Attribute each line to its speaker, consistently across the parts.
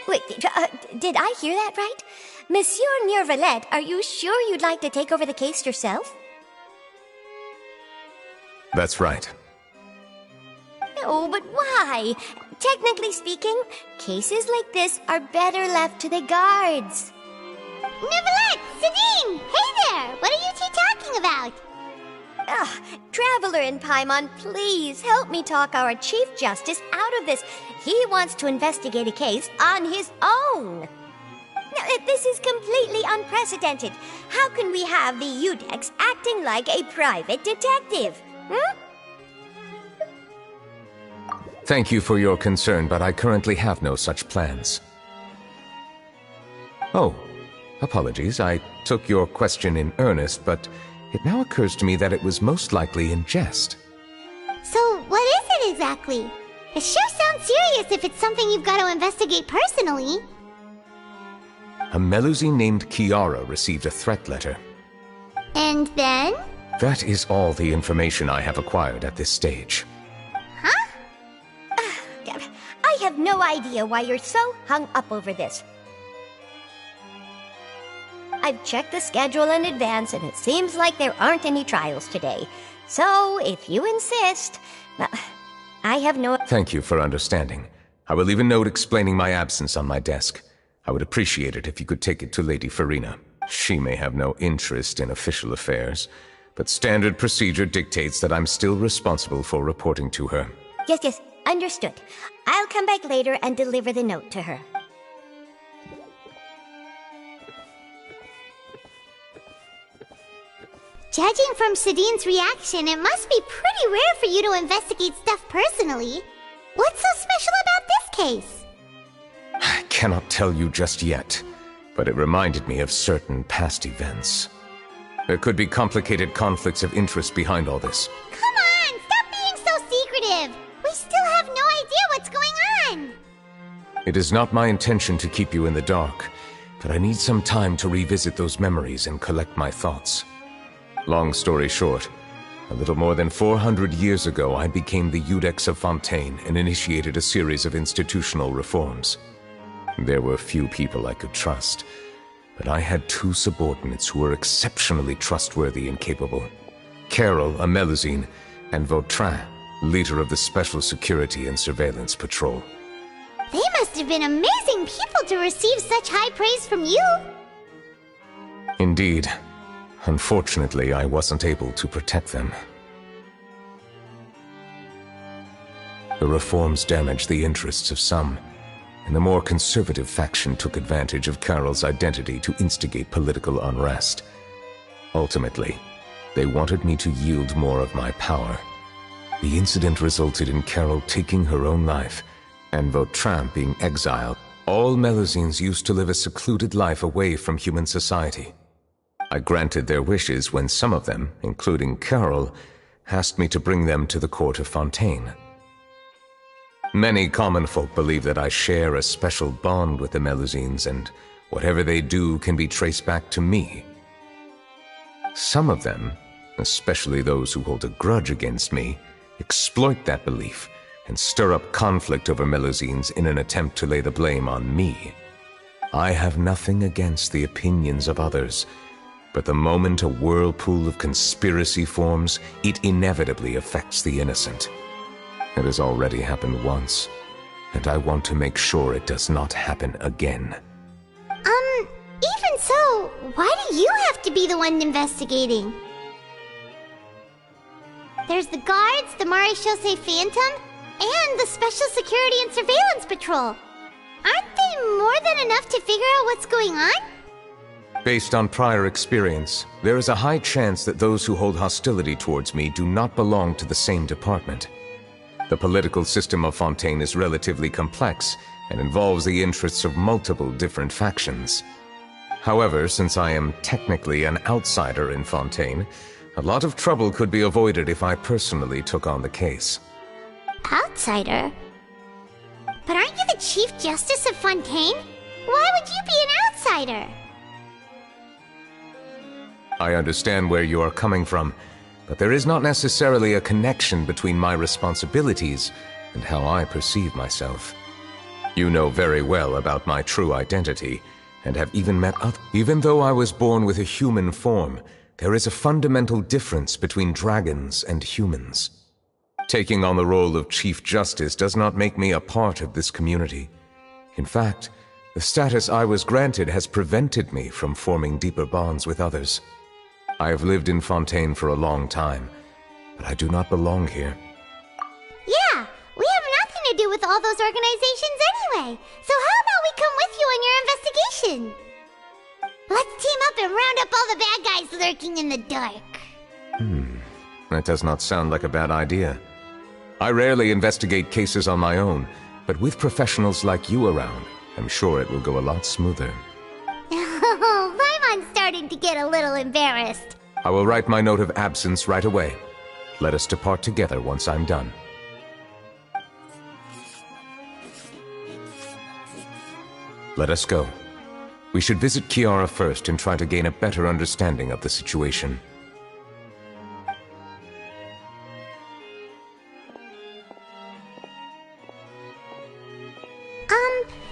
Speaker 1: Wait, did I hear that right? Monsieur Neurvalet, are you sure you'd like to take over the case yourself?
Speaker 2: That's right.
Speaker 1: Oh, but why? Technically speaking, cases like this are better left to the guards.
Speaker 3: Neverlet! Sidine! Hey there! What are you two talking about?
Speaker 1: Traveler in Paimon, please help me talk our Chief Justice out of this. He wants to investigate a case on his own. Now, this is completely unprecedented. How can we have the Udex acting like a private detective?
Speaker 2: Thank you for your concern, but I currently have no such plans. Oh, apologies. I took your question in earnest, but it now occurs to me that it was most likely in jest.
Speaker 3: So, what is it exactly? It sure sounds serious if it's something you've got to investigate personally.
Speaker 2: A Melusine named Kiara received a threat letter.
Speaker 3: And then?
Speaker 2: That is all the information I have acquired at this stage.
Speaker 3: Huh?
Speaker 1: I have no idea why you're so hung up over this. I've checked the schedule in advance, and it seems like there aren't any trials today. So, if you insist, I have no...
Speaker 2: Thank you for understanding. I will leave a note explaining my absence on my desk. I would appreciate it if you could take it to Lady Farina. She may have no interest in official affairs, but standard procedure dictates that I'm still responsible for reporting to her.
Speaker 1: Yes, understood. I'll come back later and deliver the note to her.
Speaker 3: Judging from Sidine's reaction, it must be pretty rare for you to investigate stuff personally. What's so special about this case?
Speaker 2: I cannot tell you just yet, but it reminded me of certain past events. There could be complicated conflicts of interest behind all this.
Speaker 3: Come on, stop being so secretive! We still have no idea what's going on!
Speaker 2: It is not my intention to keep you in the dark, but I need some time to revisit those memories and collect my thoughts. Long story short, a little more than 400 years ago I became the Udex of Fontaine and initiated a series of institutional reforms. There were few people I could trust, but I had two subordinates who were exceptionally trustworthy and capable. Carol, a Melusine, and Vautrin, leader of the Special Security and Surveillance Patrol.
Speaker 3: They must have been amazing people to receive such high praise from you!
Speaker 2: Indeed. Unfortunately, I wasn't able to protect them. The reforms damaged the interests of some, and the more conservative faction took advantage of Carol's identity to instigate political unrest. Ultimately, they wanted me to yield more of my power. The incident resulted in Carol taking her own life, and Vautrin being exiled. All Melusines used to live a secluded life away from human society. I granted their wishes when some of them, including Carol, asked me to bring them to the court of Fontaine. Many common folk believe that I share a special bond with the Melusines, and whatever they do can be traced back to me. Some of them, especially those who hold a grudge against me, exploit that belief and stir up conflict over Melusines in an attempt to lay the blame on me. I have nothing against the opinions of others, but the moment a whirlpool of conspiracy forms, it inevitably affects the innocent. It has already happened once, and I want to make sure it does not happen again.
Speaker 3: Even so, why do you have to be the one investigating? There's the guards, the Maréchaussée Phantom, and the Special Security and Surveillance Patrol. Aren't they more than enough to figure out what's going on?
Speaker 2: Based on prior experience, there is a high chance that those who hold hostility towards me do not belong to the same department. The political system of Fontaine is relatively complex and involves the interests of multiple different factions. However, since I am technically an outsider in Fontaine, a lot of trouble could be avoided if I personally took on the case.
Speaker 3: Outsider? But aren't you the Chief Justice of Fontaine? Why would you be an outsider?
Speaker 2: I understand where you are coming from, but there is not necessarily a connection between my responsibilities and how I perceive myself. You know very well about my true identity, and have even met others. Even though I was born with a human form, there is a fundamental difference between dragons and humans. Taking on the role of Chief Justice does not make me a part of this community. In fact, the status I was granted has prevented me from forming deeper bonds with others. I have lived in Fontaine for a long time, but I do not belong here.
Speaker 3: Yeah, we have nothing to do with all those organizations anyway. So how about we come with you on your investigation? Let's team up and round up all the bad guys lurking in the dark.
Speaker 2: That does not sound like a bad idea. I rarely investigate cases on my own, but with professionals like you around, I'm sure it will go a lot smoother.
Speaker 3: Oh, Paimon's starting to get a little embarrassed.
Speaker 2: I will write my note of absence right away. Let us depart together once I'm done. Let us go. We should visit Kiara first and try to gain a better understanding of the situation.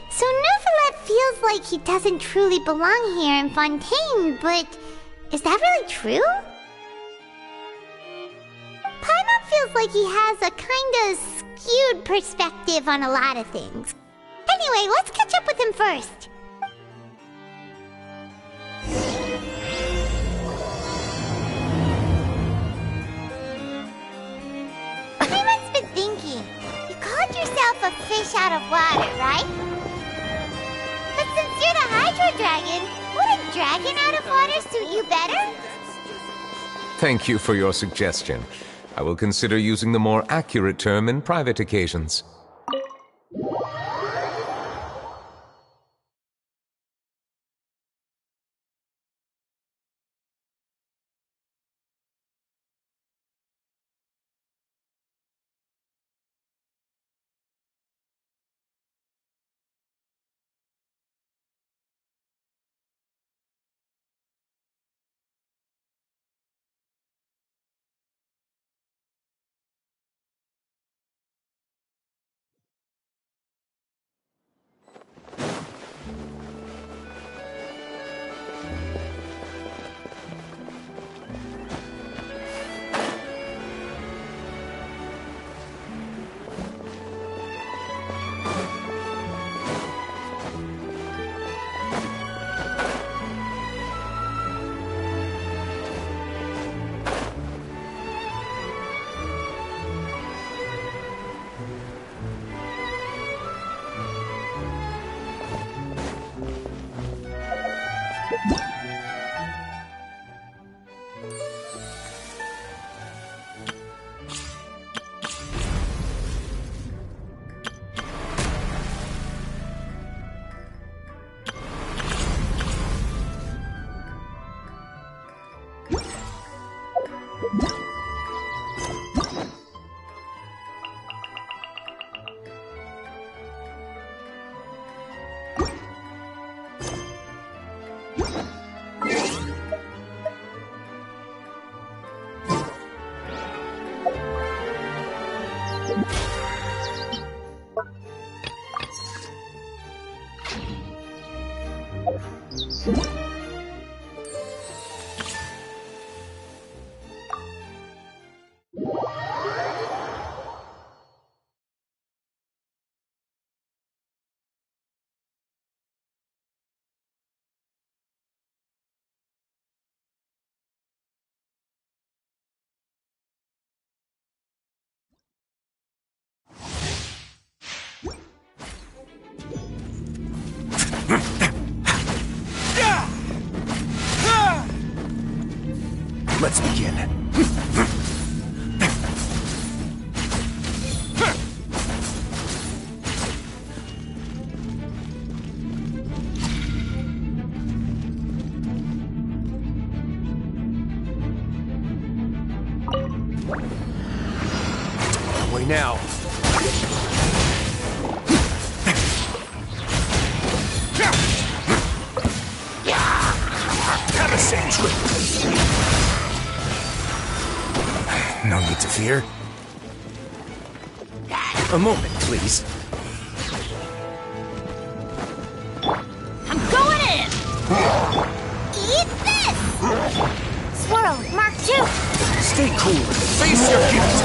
Speaker 3: So Neuvillette feels like he doesn't truly belong here in Fontaine, but is that really true? Paimon feels like he has a kinda skewed perspective on a lot of things. Anyway, let's catch up with him first. Paimon's been thinking. You called yourself a fish out of water, right? But since you're the Hydro Dragon, would a dragon out of water suit you better?
Speaker 2: Thank you for your suggestion. I will consider using the more accurate term in private occasions.
Speaker 4: Let's begin. Way now. Have a same trick. No need to fear. A moment, please.
Speaker 3: Eat this!
Speaker 1: Swirl, Mark 2!
Speaker 4: Stay cool and face your gift!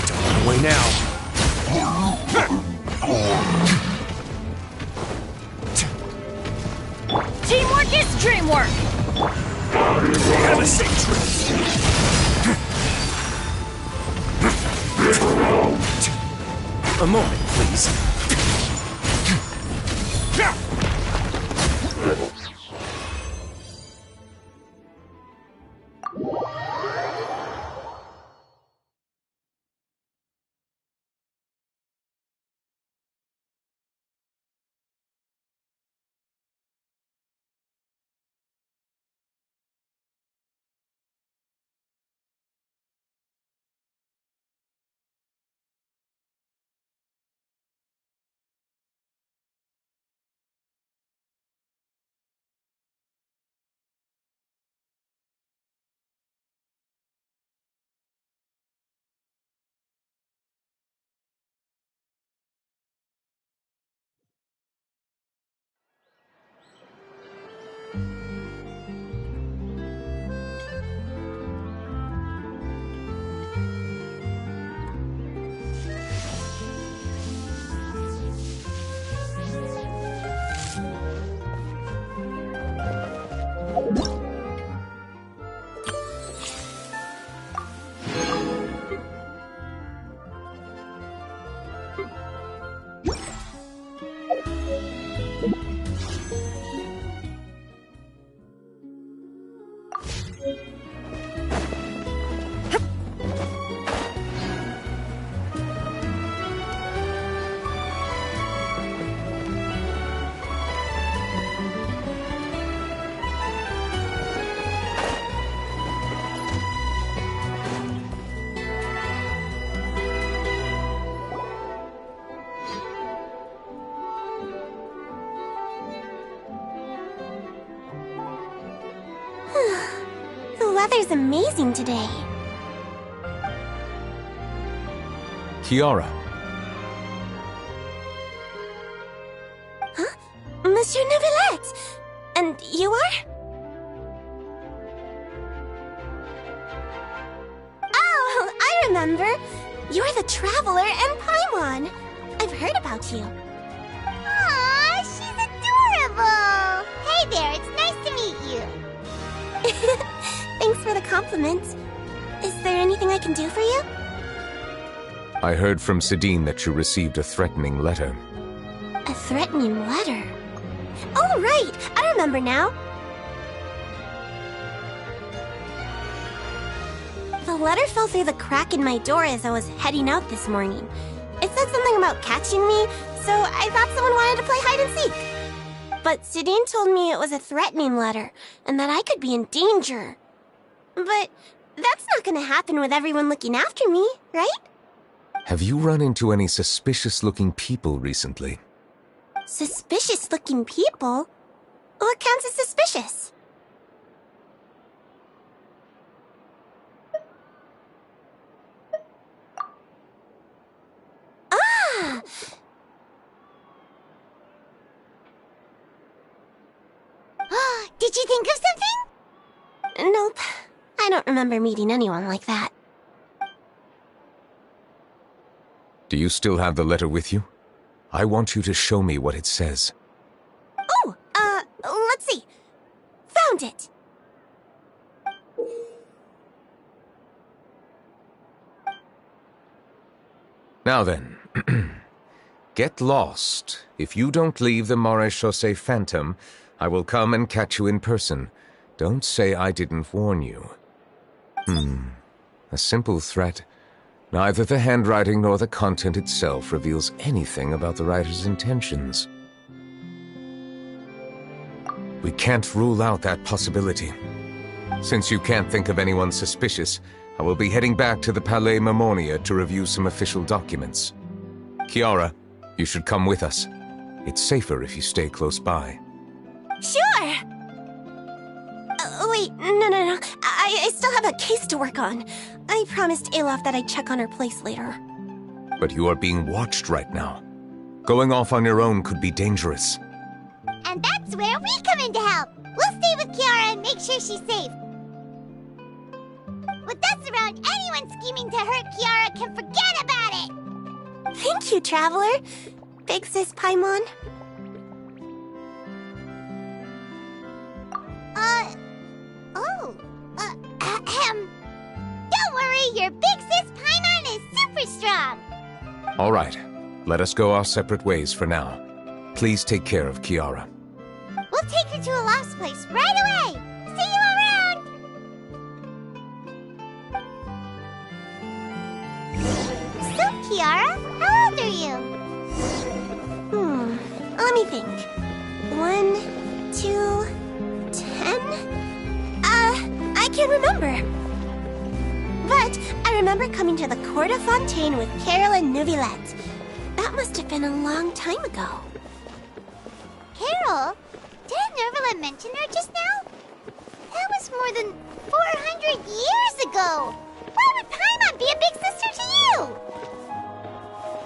Speaker 4: Don't run away now.
Speaker 1: Teamwork is dreamwork!
Speaker 4: Have a safe trip! A moment, please.
Speaker 3: The weather's amazing today.
Speaker 2: Kiara,
Speaker 3: Monsieur Neuvillette! And you are? Oh, I remember. You're the Traveler and Paimon. I've heard about you. Aw, she's adorable! Hey there, it's nice to meet you. Thanks for the compliment. Is there anything I can do for you?
Speaker 2: I heard from Sidine that you received a threatening letter.
Speaker 3: A threatening letter? Oh, right! I remember now. The letter fell through the crack in my door as I was heading out this morning. It said something about catching me, so I thought someone wanted to play hide and seek. But Sidine told me it was a threatening letter, and that I could be in danger. But that's not gonna happen with everyone looking after me, right?
Speaker 2: Have you run into any suspicious-looking people recently?
Speaker 3: Suspicious-looking people? What counts as suspicious? Ah! Did you think of something? Nope. I don't remember meeting anyone like that.
Speaker 2: Do you still have the letter with you? I want you to show me what it says.
Speaker 3: Oh, let's see. Found it.
Speaker 2: Now then, get lost. If you don't leave the Maréchaussée Phantom, I will come and catch you in person. Don't say I didn't warn you. A simple threat. Neither the handwriting nor the content itself reveals anything about the writer's intentions. We can't rule out that possibility. Since you can't think of anyone suspicious, I will be heading back to the Palais Mermonia to review some official documents. Kiara, you should come with us. It's safer if you stay close by.
Speaker 3: Sure! Wait, no. I still have a case to work on. I promised Alof that I'd check on her place later.
Speaker 2: But you are being watched right now. Going off on your own could be dangerous.
Speaker 3: And that's where we come in to help. We'll stay with Kiara and make sure she's safe. With us around, anyone scheming to hurt Kiara can forget about it!
Speaker 5: Thank you, Traveler. Big Sis Paimon.
Speaker 3: Don't worry, your Big Sis Paimon is super strong!
Speaker 2: All right, let us go our separate ways for now. Please take care of Kiara.
Speaker 3: We'll take her to a lost place right away! See you around! So, Kiara, how old are you?
Speaker 5: Let me think. 1, 2, 10? I can't remember. But I remember coming to the Court of Fontaine with Carol and Neuvillette. That must have been a long time ago.
Speaker 3: Carol? Didn't Neuvillette mention her just now? That was more than 400 years ago! Why would Paimon be a big sister to you?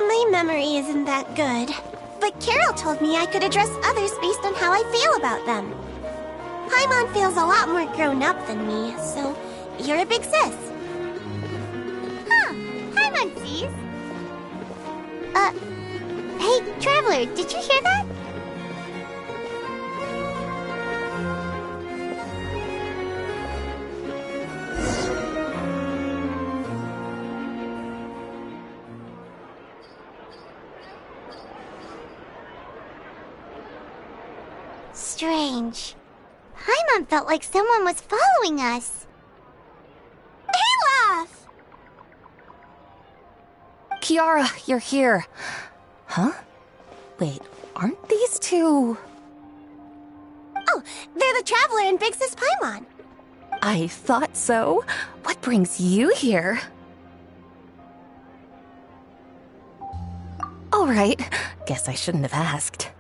Speaker 5: My memory isn't that good. But Carol told me I could address others based on how I feel about them. Paimon feels a lot more grown up than me, so you're a big sis.
Speaker 3: Huh, Paimon sees. Hey, Traveler, did you hear that? Strange. Paimon felt like someone was following us.
Speaker 5: Olaf!
Speaker 6: Kiara, you're here. Huh? Wait, aren't these two...
Speaker 5: Oh, they're the Traveler and Big Sis Paimon.
Speaker 6: I thought so. What brings you here? All right, guess I shouldn't have asked.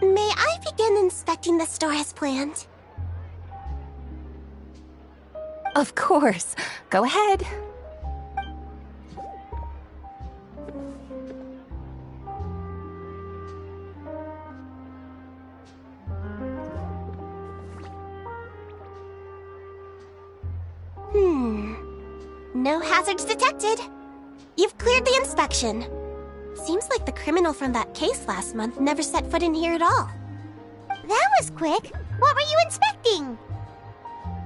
Speaker 5: May I begin inspecting the store as planned?
Speaker 6: Of course. Go ahead.
Speaker 5: No hazards detected. You've cleared the inspection. Seems like the criminal from that case last month never set foot in here at all.
Speaker 3: That was quick. What were you inspecting?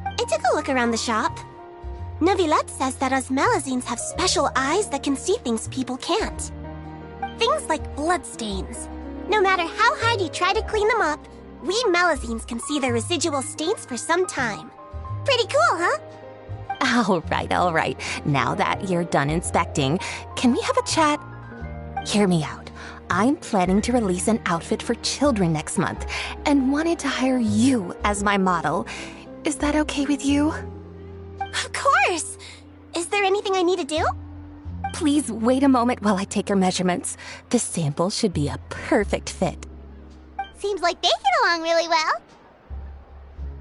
Speaker 5: I took a look around the shop. Neuvillette says that us Melazines have special eyes that can see things people can't. Things like bloodstains. No matter how hard you try to clean them up, we Melazines can see their residual stains for some time. Pretty cool, huh?
Speaker 6: All right. Now that you're done inspecting, can we have a chat? Hear me out. I'm planning to release an outfit for children next month and wanted to hire you as my model. Is that okay with you?
Speaker 5: Of course! Is there anything I need to do?
Speaker 6: Please wait a moment while I take your measurements. The sample should be a perfect fit.
Speaker 3: Seems like they get along really well.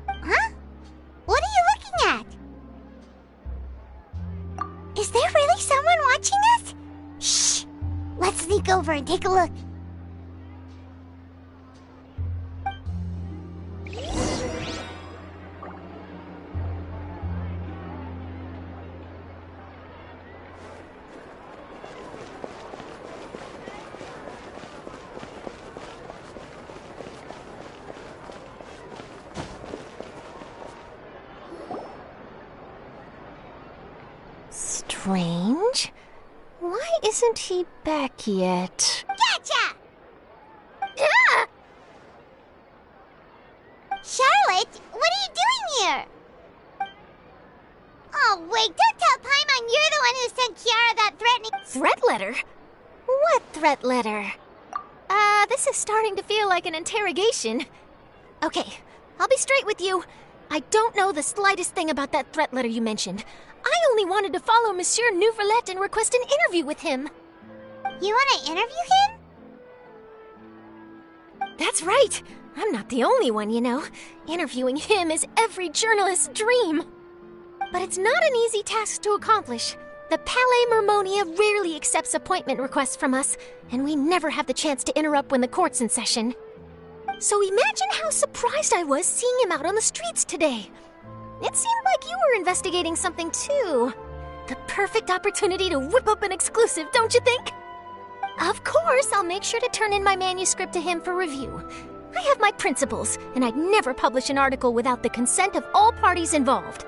Speaker 3: Huh? What are you looking at? Is there really someone watching us? Shh! Let's sneak over and take a look.
Speaker 7: Strange. Why isn't he back yet?
Speaker 3: Gotcha! Ah! Charlotte, what are you doing here? Oh, wait, don't tell Paimon you're the one who sent Kiara that threatening...
Speaker 7: Threat letter? What threat letter? This is starting to feel like an interrogation. Okay, I'll be straight with you. I don't know the slightest thing about that threat letter you mentioned. I only wanted to follow Monsieur Neuvillette and request an interview with him.
Speaker 3: You want to interview him?
Speaker 7: That's right. I'm not the only one, you know. Interviewing him is every journalist's dream. But it's not an easy task to accomplish. The Palais Mermonia rarely accepts appointment requests from us, and we never have the chance to interrupt when the court's in session. So imagine how surprised I was seeing him out on the streets today. It seemed like you were investigating something too. The perfect opportunity to whip up an exclusive, don't you think? Of course, I'll make sure to turn in my manuscript to him for review. I have my principles, and I'd never publish an article without the consent of all parties involved.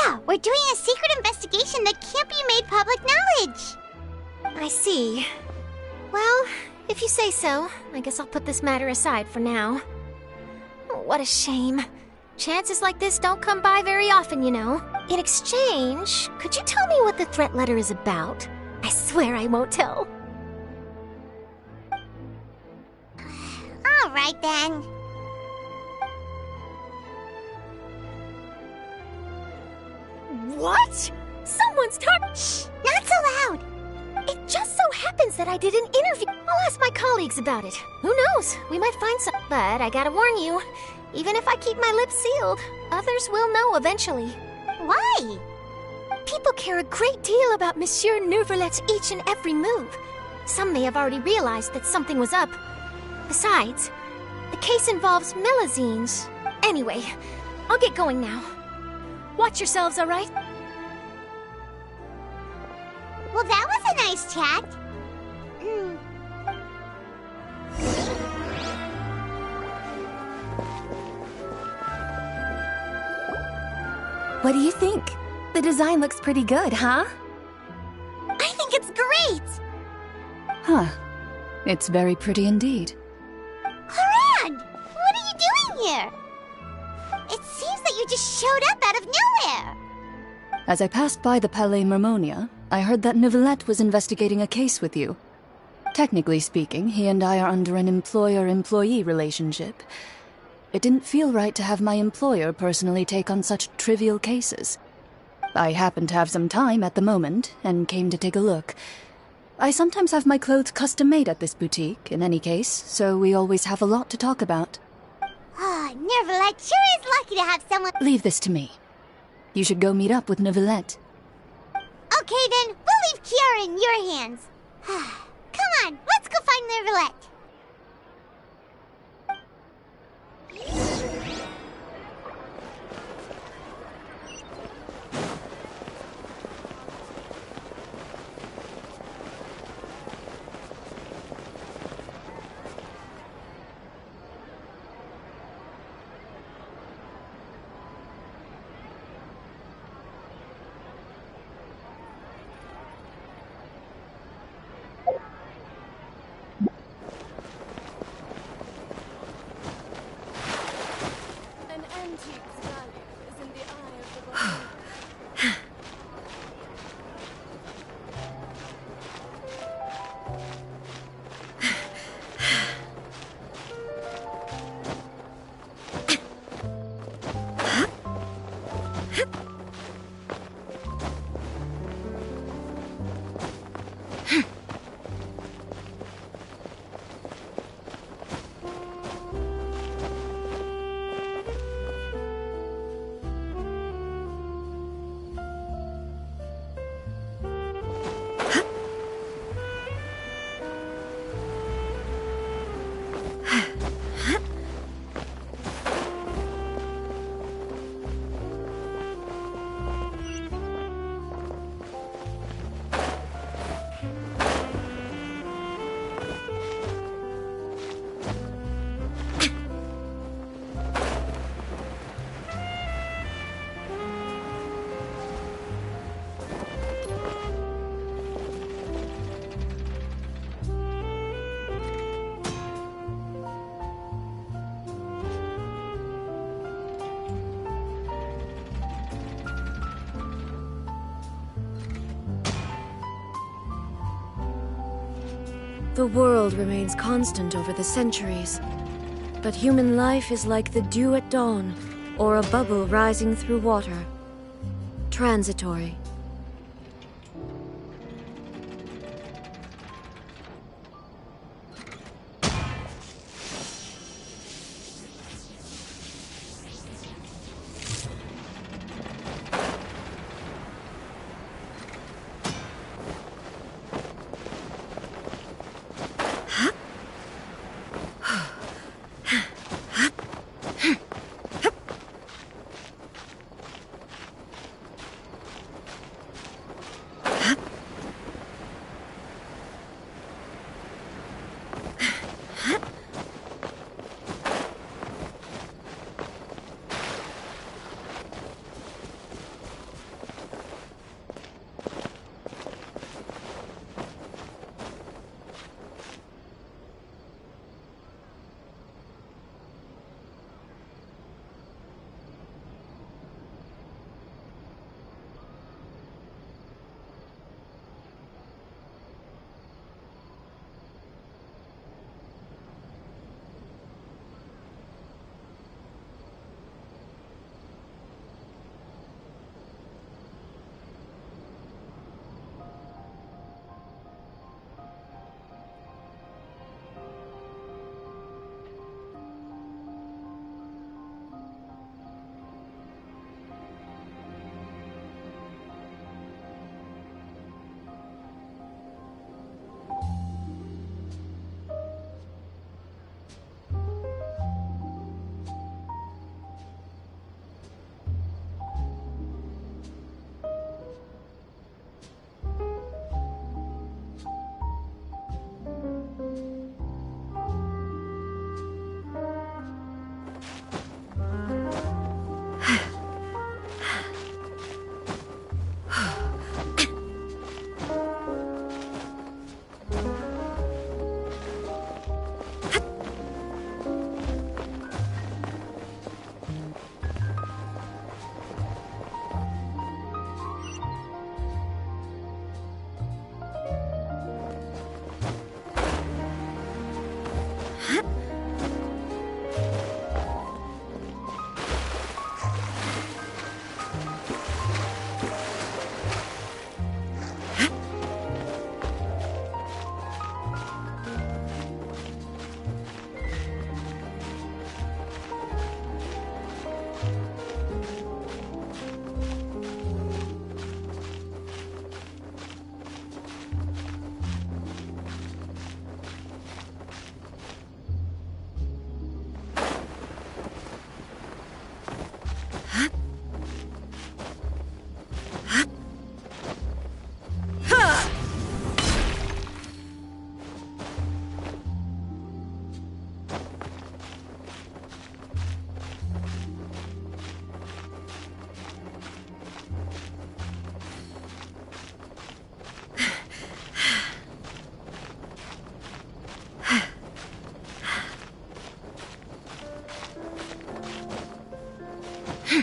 Speaker 3: Yeah, we're doing a secret investigation that can't be made public knowledge.
Speaker 7: I see. Well, if you say so, I guess I'll put this matter aside for now. What a shame. Chances like this don't come by very often, you know. In exchange, could you tell me what the threat letter is about? I swear I won't tell.
Speaker 3: All right, then.
Speaker 7: What? Someone's talking.
Speaker 3: Shh, not so loud.
Speaker 7: It just so happens that I did an interview. I'll ask my colleagues about it. Who knows? We might find some. But I gotta warn you, even if I keep my lips sealed, others will know eventually.
Speaker 3: Why?
Speaker 7: People care a great deal about Monsieur Neuvrelet's each and every move. Some may have already realized that something was up. Besides, the case involves Melazines. Anyway, I'll get going now. Watch yourselves, all right?
Speaker 3: Well, that was a nice chat.
Speaker 6: What do you think? The design looks pretty good, huh?
Speaker 3: I think it's great!
Speaker 8: Huh. It's very pretty indeed.
Speaker 3: Harad! What are you doing here? It seems that you just showed up out of nowhere!
Speaker 8: As I passed by the Palais Mermonia, I heard that Neuvrelet was investigating a case with you. Technically speaking, he and I are under an employer-employee relationship. It didn't feel right to have my employer personally take on such trivial cases. I happened to have some time at the moment, and came to take a look. I sometimes have my clothes custom-made at this boutique, in any case, so we always have a lot to talk about.
Speaker 3: Ah, Neuvrelet sure is lucky to have someone—
Speaker 8: Leave this to me. You should go meet up with Neuvrelet.
Speaker 3: Okay then, we'll leave Kiara in your hands. Come on, let's go find Neuvrelet.
Speaker 9: The world remains constant over the centuries, but human life is like the dew at dawn, or a bubble rising through water. Transitory.
Speaker 10: I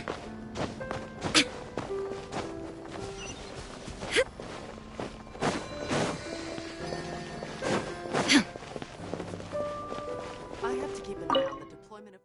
Speaker 10: have to keep an eye on the deployment of...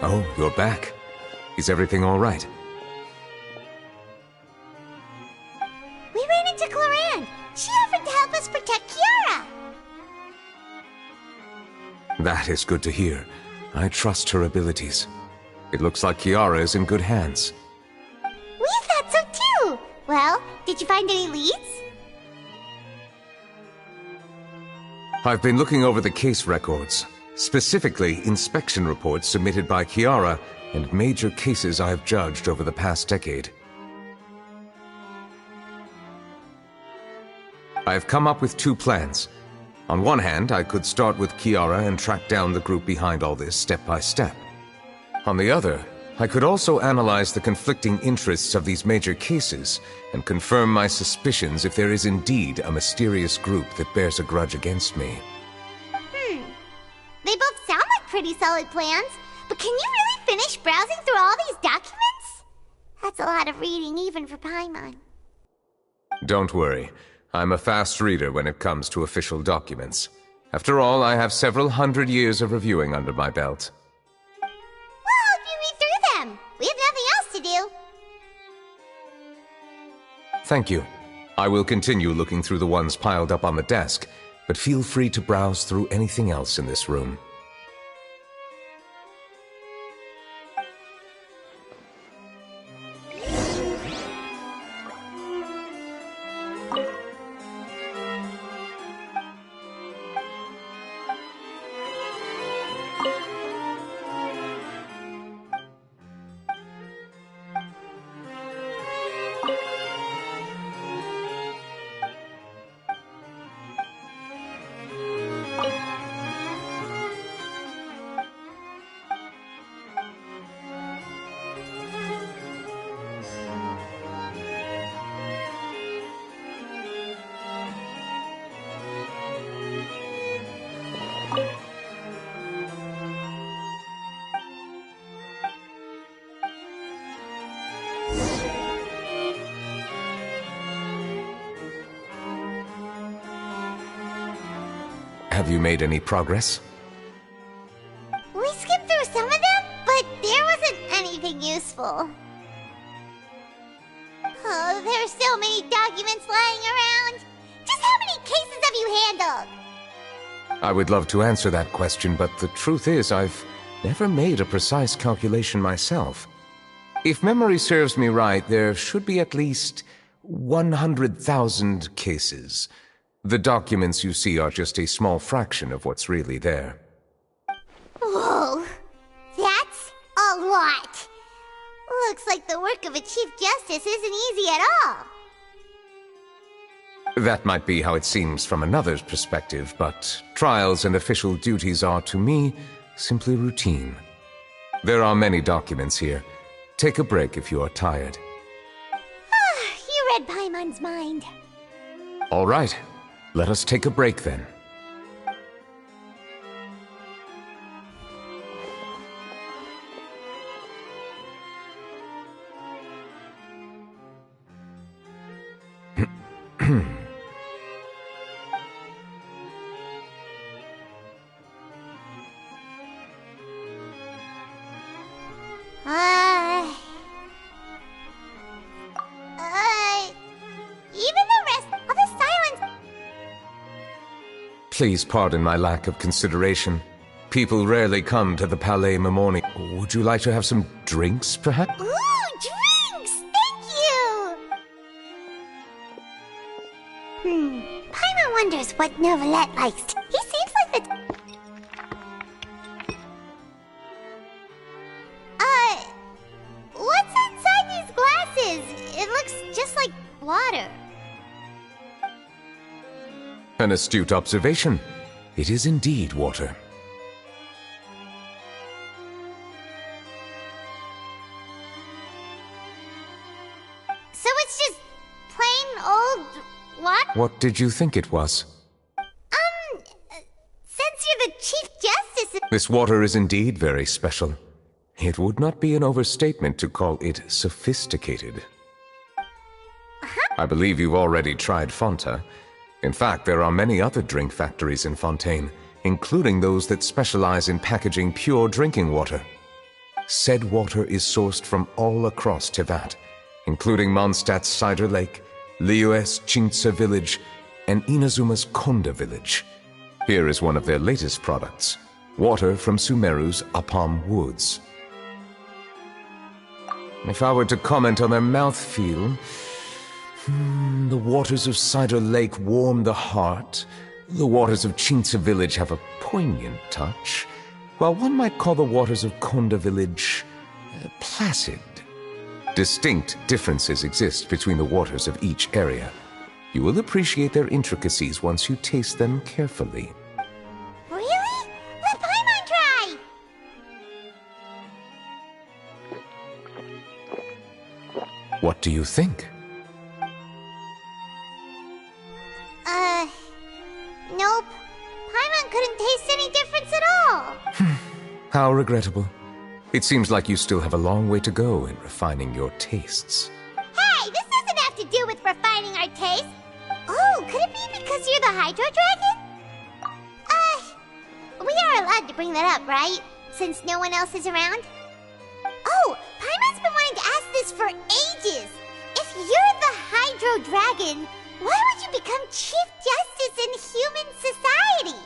Speaker 2: Oh, you're back. Is everything all right?
Speaker 3: We ran into Cloran. She offered to help us protect Kiara.
Speaker 2: That is good to hear. I trust her abilities. It looks like Kiara is in good hands.
Speaker 3: We thought so too. Well, did you find any leads?
Speaker 2: I've been looking over the case records, specifically inspection reports submitted by Kiara and major cases I have judged over the past decade. I have come up with two plans. On one hand, I could start with Kiara and track down the group behind all this step by step. On the other, I could also analyze the conflicting interests of these major cases and confirm my suspicions if there is indeed a mysterious group that bears a grudge against me.
Speaker 3: They both sound like pretty solid plans, but can you really finish browsing through all these documents? That's a lot of reading even for Paimon.
Speaker 2: Don't worry. I'm a fast reader when it comes to official documents. After all, I have several hundred years of reviewing under my belt.
Speaker 3: We'll help you read through them. We have nothing else to do.
Speaker 2: Thank you. I will continue looking through the ones piled up on the desk, but feel free to browse through anything else in this room. Have you made any progress?
Speaker 3: We skimmed through some of them, but there wasn't anything useful. Oh, there's so many documents lying around. Just how many cases have you handled?
Speaker 2: I would love to answer that question, but the truth is I've never made a precise calculation myself. If memory serves me right, there should be at least 100,000 cases. The documents you see are just a small fraction of what's really there.
Speaker 3: Whoa, that's a lot. Looks like the work of a Chief Justice isn't easy at all.
Speaker 2: That might be how it seems from another's perspective, but trials and official duties are, to me, simply routine. There are many documents here. Take a break if you are tired.
Speaker 3: You read Paimon's mind.
Speaker 2: All right. Let us take a break then.
Speaker 3: Even the rest of the silence.
Speaker 2: Please pardon my lack of consideration. People rarely come to the Palais Mamoni. Would you like to have some drinks, perhaps?
Speaker 3: Ooh, drinks! Thank you! Paimon wonders what Novelette likes. He seems like the... What's inside these glasses? It looks just like water.
Speaker 2: An astute observation. It is indeed water.
Speaker 3: So it's just plain old water?
Speaker 2: What did you think it was?
Speaker 3: Since you're the Chief Justice...
Speaker 2: This water is indeed very special. It would not be an overstatement to call it sophisticated. I believe you've already tried Fonta. In fact, there are many other drink factories in Fontaine, including those that specialize in packaging pure drinking water. Said water is sourced from all across Tevat, including Mondstadt's Cider Lake, Liyue's Chingtsa village, and Inazuma's Konda village. Here is one of their latest products, water from Sumeru's Apam Woods. If I were to comment on their mouthfeel, the waters of Cider Lake warm the heart, the waters of Chingtsa village have a poignant touch, while one might call the waters of Konda village placid. Distinct differences exist between the waters of each area. You will appreciate their intricacies once you taste them carefully.
Speaker 3: Really? Let Paimon try!
Speaker 2: What do you think?
Speaker 3: Nope. Paimon couldn't taste any difference at all.
Speaker 2: How regrettable. It seems like you still have a long way to go in refining your tastes.
Speaker 3: Hey, this doesn't have to do with refining our taste. Oh, could it be because you're the Hydro Dragon? We are allowed to bring that up, right? Since no one else is around? Oh, Paimon's been wanting to ask this for ages. If you're the Hydro Dragon, why would you become Chief Justice in human society?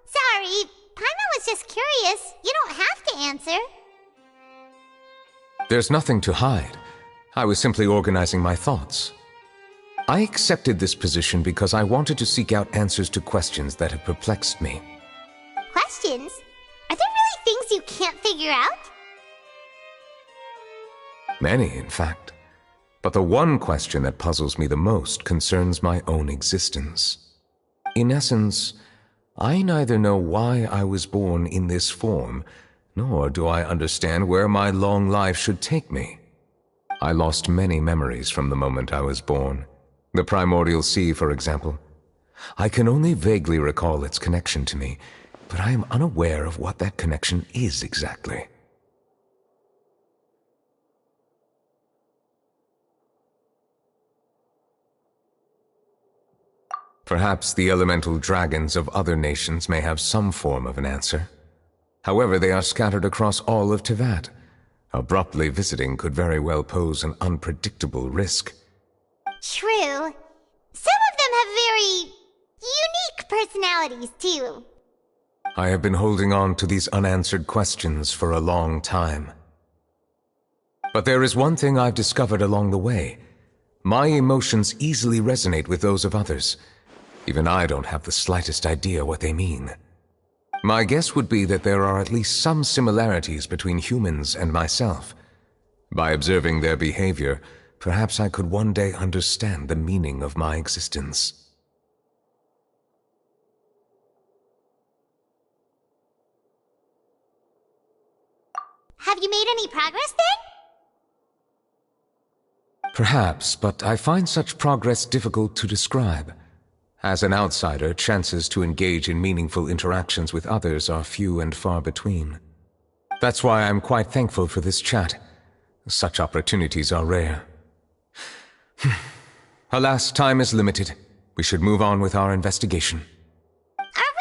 Speaker 3: Sorry. Paimon was just curious. You don't have to answer.
Speaker 2: There's nothing to hide. I was simply organizing my thoughts. I accepted this position because I wanted to seek out answers to questions that have perplexed me.
Speaker 3: Questions? Are there really things you can't figure out?
Speaker 2: Many, in fact. But the one question that puzzles me the most concerns my own existence. In essence, I neither know why I was born in this form, nor do I understand where my long life should take me. I lost many memories from the moment I was born. The primordial sea, for example. I can only vaguely recall its connection to me, but I am unaware of what that connection is exactly. Perhaps the elemental dragons of other nations may have some form of an answer. However, they are scattered across all of Tevat. Abruptly visiting could very well pose an unpredictable risk.
Speaker 3: True. Some of them have very unique personalities, too.
Speaker 2: I have been holding on to these unanswered questions for a long time. But there is one thing I've discovered along the way. My emotions easily resonate with those of others. Even I don't have the slightest idea what they mean. My guess would be that there are at least some similarities between humans and myself. By observing their behavior, perhaps I could one day understand the meaning of my existence.
Speaker 3: Have you made any progress then?
Speaker 2: Perhaps, but I find such progress difficult to describe. As an outsider, chances to engage in meaningful interactions with others are few and far between. That's why I'm quite thankful for this chat. Such opportunities are rare. Alas, time is limited. We should move on with our investigation.
Speaker 3: Our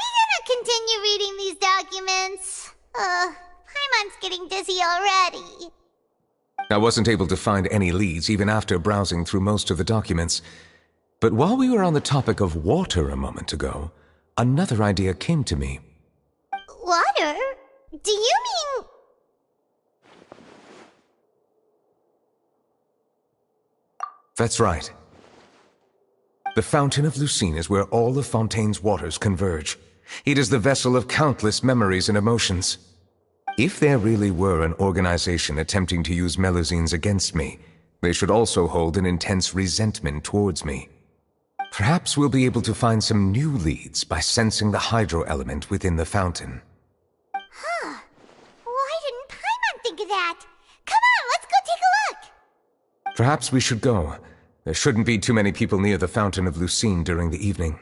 Speaker 3: Paimon's getting dizzy already.
Speaker 2: I wasn't able to find any leads even after browsing through most of the documents. But while we were on the topic of water a moment ago, another idea came to me.
Speaker 3: Water? Do you mean...
Speaker 2: That's right. The Fountain of Lucine is where all of Fontaine's waters converge. It is the vessel of countless memories and emotions. If there really were an organization attempting to use Melusines against me, they should also hold an intense resentment towards me. Perhaps we'll be able to find some new leads by sensing the hydro element within the fountain.
Speaker 3: Huh. Why didn't Paimon think of that? Come on, let's go take a look!
Speaker 2: Perhaps we should go. There shouldn't be too many people near the Fountain of Lucine during the evening.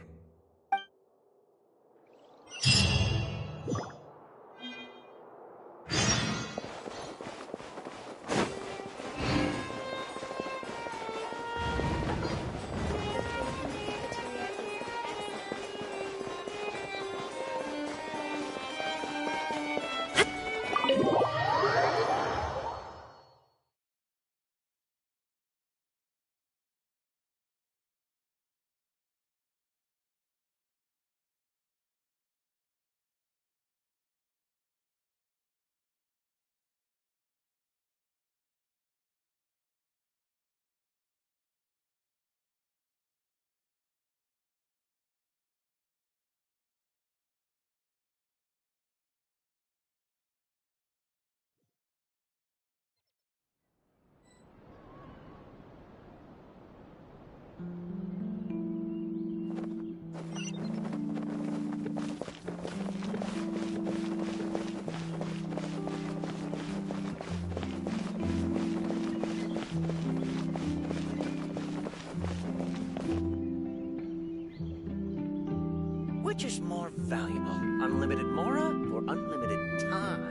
Speaker 10: Which is more valuable, unlimited mora or unlimited time?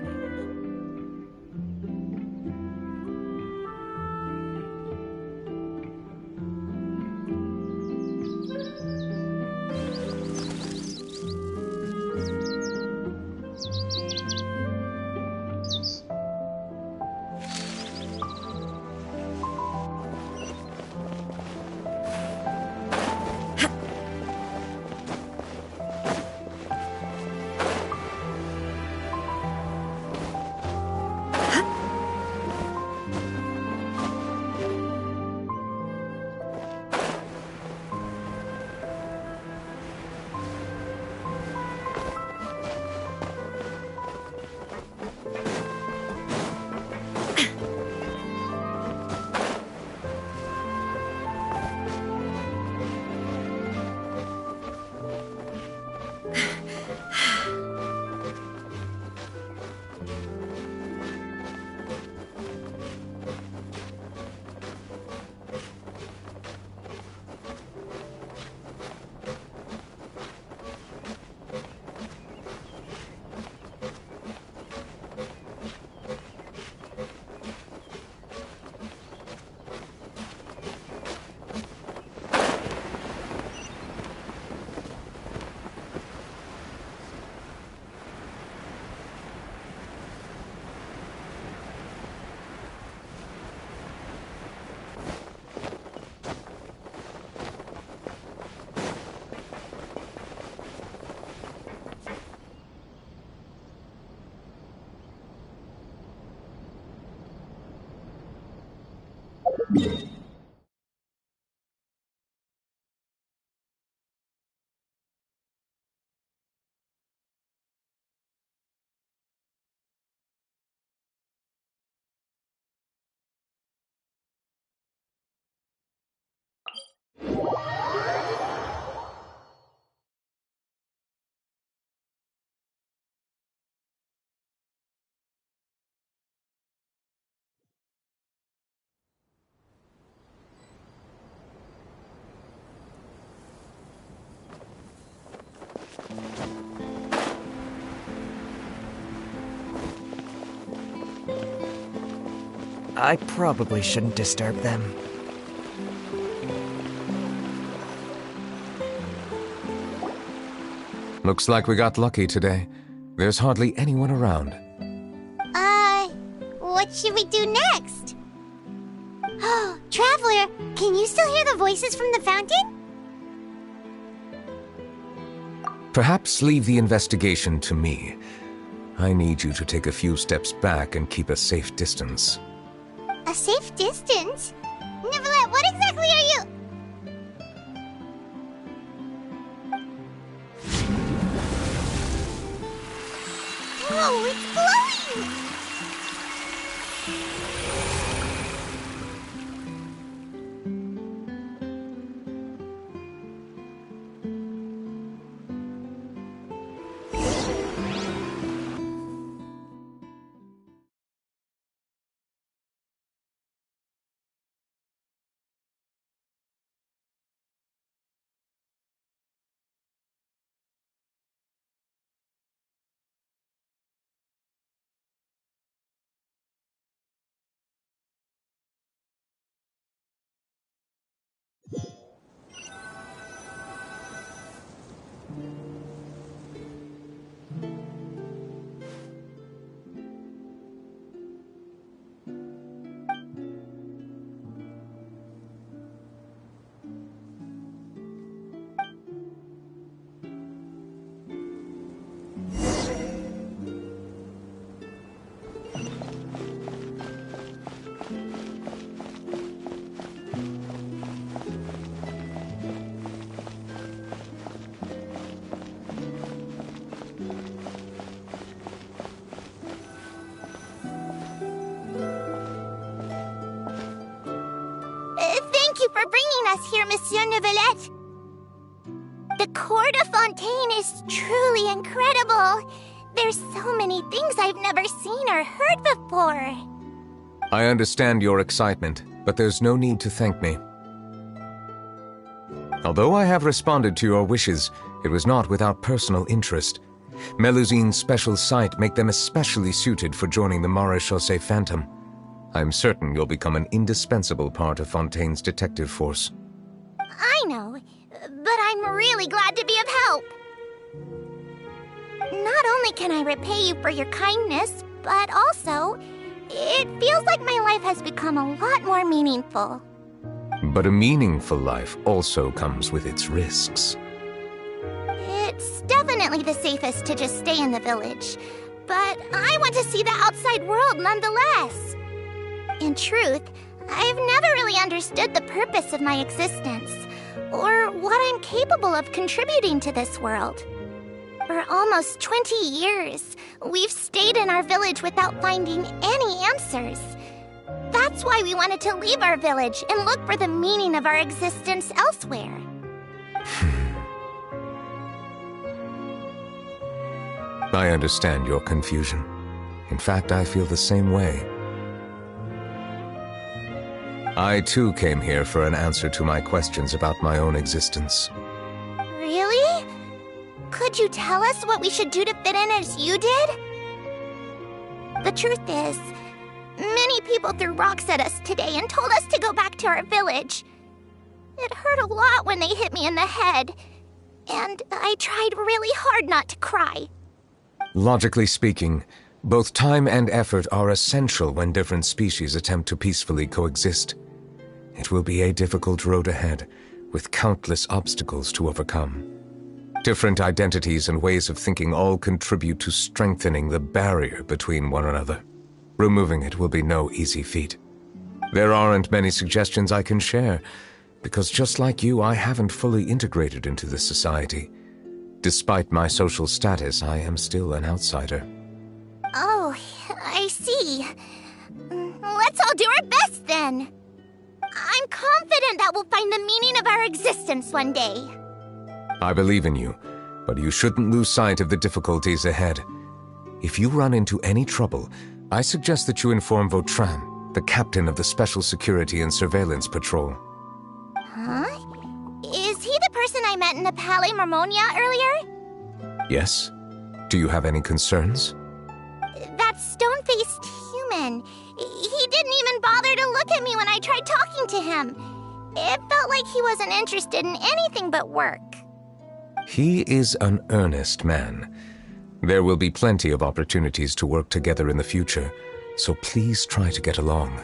Speaker 10: I probably shouldn't disturb them.
Speaker 2: Looks like we got lucky today. There's hardly anyone around.
Speaker 3: what should we do next? Oh, Traveler, can you still hear the voices from the fountain?
Speaker 2: Perhaps leave the investigation to me. I need you to take a few steps back and keep a safe distance.
Speaker 3: A safe distance? Nicolette, what exactly are you... Whoa, it's glowing! Thank you for bringing us here, Monsieur Neuvillette. The Court of Fontaine is truly incredible. There's so many things I've never seen or heard before.
Speaker 2: I understand your excitement, but there's no need to thank me. Although I have responded to your wishes, it was not without personal interest. Melusine's special sight make them especially suited for joining the Maréchaussée Phantom. I'm certain you'll become an indispensable part of Fontaine's detective force.
Speaker 3: I know, but I'm really glad to be of help. Not only can I repay you for your kindness, but also, it feels like my life has become a lot more meaningful.
Speaker 2: But a meaningful life also comes with its risks.
Speaker 3: It's definitely the safest to just stay in the village, but I want to see the outside world nonetheless. In truth, I've never really understood the purpose of my existence, or what I'm capable of contributing to this world. For almost 20 years, we've stayed in our village without finding any answers. That's why we wanted to leave our village and look for the meaning of our existence elsewhere.
Speaker 2: I understand your confusion. In fact, I feel the same way. I too came here for an answer to my questions about my own existence.
Speaker 3: Really? Could you tell us what we should do to fit in as you did? The truth is, many people threw rocks at us today and told us to go back to our village. It hurt a lot when they hit me in the head, and I tried really hard not to cry.
Speaker 2: Logically speaking, both time and effort are essential when different species attempt to peacefully coexist. It will be a difficult road ahead, with countless obstacles to overcome. Different identities and ways of thinking all contribute to strengthening the barrier between one another. Removing it will be no easy feat. There aren't many suggestions I can share, because just like you, I haven't fully integrated into this society. Despite my social status, I am still an outsider.
Speaker 3: Oh, I see. Let's all do our best then. I'm confident that we'll find the meaning of our existence one day.
Speaker 2: I believe in you, but you shouldn't lose sight of the difficulties ahead. If you run into any trouble, I suggest that you inform Vautrin, the captain of the Special Security and Surveillance Patrol.
Speaker 3: Huh? Is he the person I met in the Palais Marmonia earlier?
Speaker 2: Yes? Do you have any concerns?
Speaker 3: That stone-faced human. He didn't even bother to look at me when I tried talking to him. It felt like he wasn't interested in anything but work.
Speaker 2: He is an earnest man. There will be plenty of opportunities to work together in the future, so please try to get along.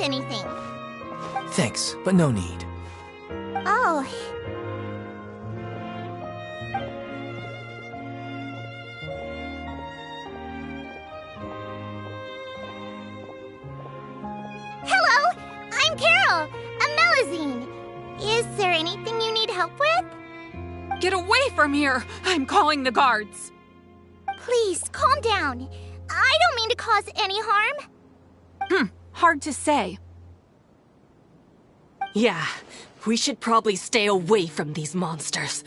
Speaker 3: Anything.
Speaker 4: Thanks, but no need.
Speaker 3: Oh. Hello, I'm Carol, a Melazine. Is there anything you need help with?
Speaker 11: Get away from here! I'm calling the guards.
Speaker 3: Please, calm down. I don't mean to cause any harm.
Speaker 11: Hard to say.
Speaker 12: Yeah, we should probably stay away from these monsters.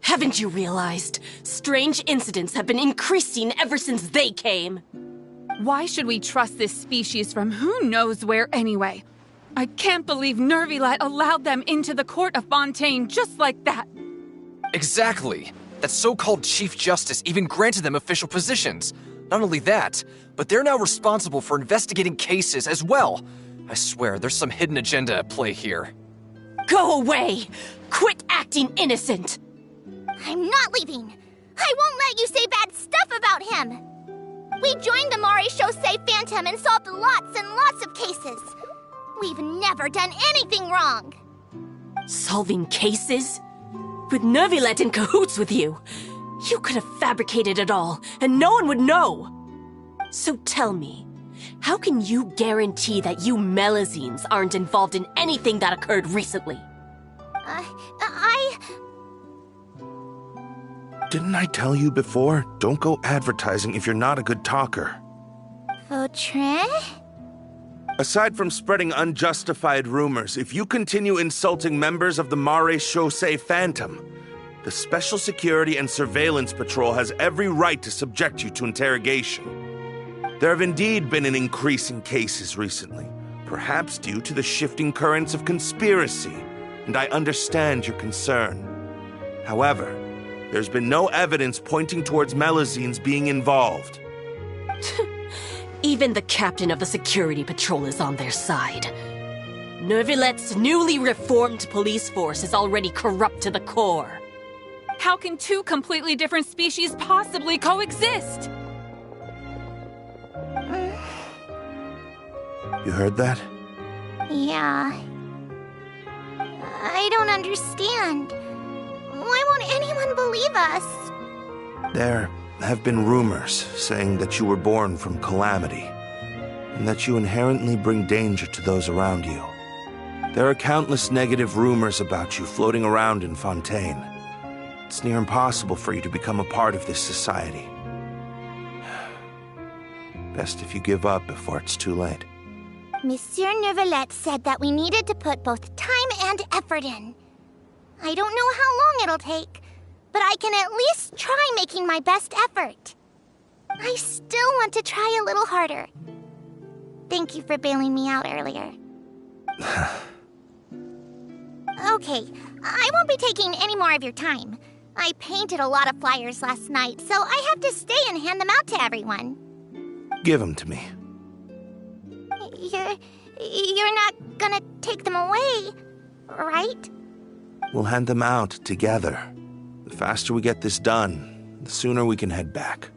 Speaker 12: Haven't you realized? Strange incidents have been increasing ever since they came.
Speaker 11: Why should we trust this species from who knows where anyway? I can't believe Nervilet allowed them into the court of Fontaine just like that.
Speaker 13: Exactly. That so-called Chief Justice even granted them official positions. Not only that, but they're now responsible for investigating cases as well. I swear, there's some hidden agenda at play here.
Speaker 12: Go away! Quit acting innocent!
Speaker 3: I'm not leaving. I won't let you say bad stuff about him. We joined the Maréchaussée Phantom and solved lots and lots of cases. We've never done anything wrong.
Speaker 12: Solving cases? With Nervilet in cahoots with you. You could have fabricated it all, and no one would know. So tell me, how can you guarantee that you Melazines aren't involved in anything that occurred recently?
Speaker 14: Didn't I tell you before? Don't go advertising if you're not a good talker.
Speaker 3: Vautrin?
Speaker 14: Aside from spreading unjustified rumors, if you continue insulting members of the Maréchaussée Phantom, the Special Security and Surveillance Patrol has every right to subject you to interrogation. There have indeed been an increase in cases recently, perhaps due to the shifting currents of conspiracy, and I understand your concern. However, there's been no evidence pointing towards Melazines being involved.
Speaker 12: Even the captain of the security patrol is on their side. Nervilet's newly reformed police force is already corrupt to the core.
Speaker 11: How can two completely different species possibly coexist?
Speaker 14: You heard that?
Speaker 3: Yeah. I don't understand. Why won't anyone believe us?
Speaker 14: There have been rumors saying that you were born from calamity, and that you inherently bring danger to those around you. There are countless negative rumors about you floating around in Fontaine. It's near impossible for you to become a part of this society. Best if you give up before it's too late.
Speaker 3: Monsieur Nervilet said that we needed to put both time and effort in. I don't know how long it'll take, but I can at least try making my best effort. I still want to try a little harder. Thank you for bailing me out earlier. Okay, I won't be taking any more of your time. I painted a lot of flyers last night, so I have to stay and hand them out to everyone.
Speaker 14: Give them to me.
Speaker 3: You're not gonna take them away, right?
Speaker 14: We'll hand them out together. The faster we get this done, the sooner we can head back.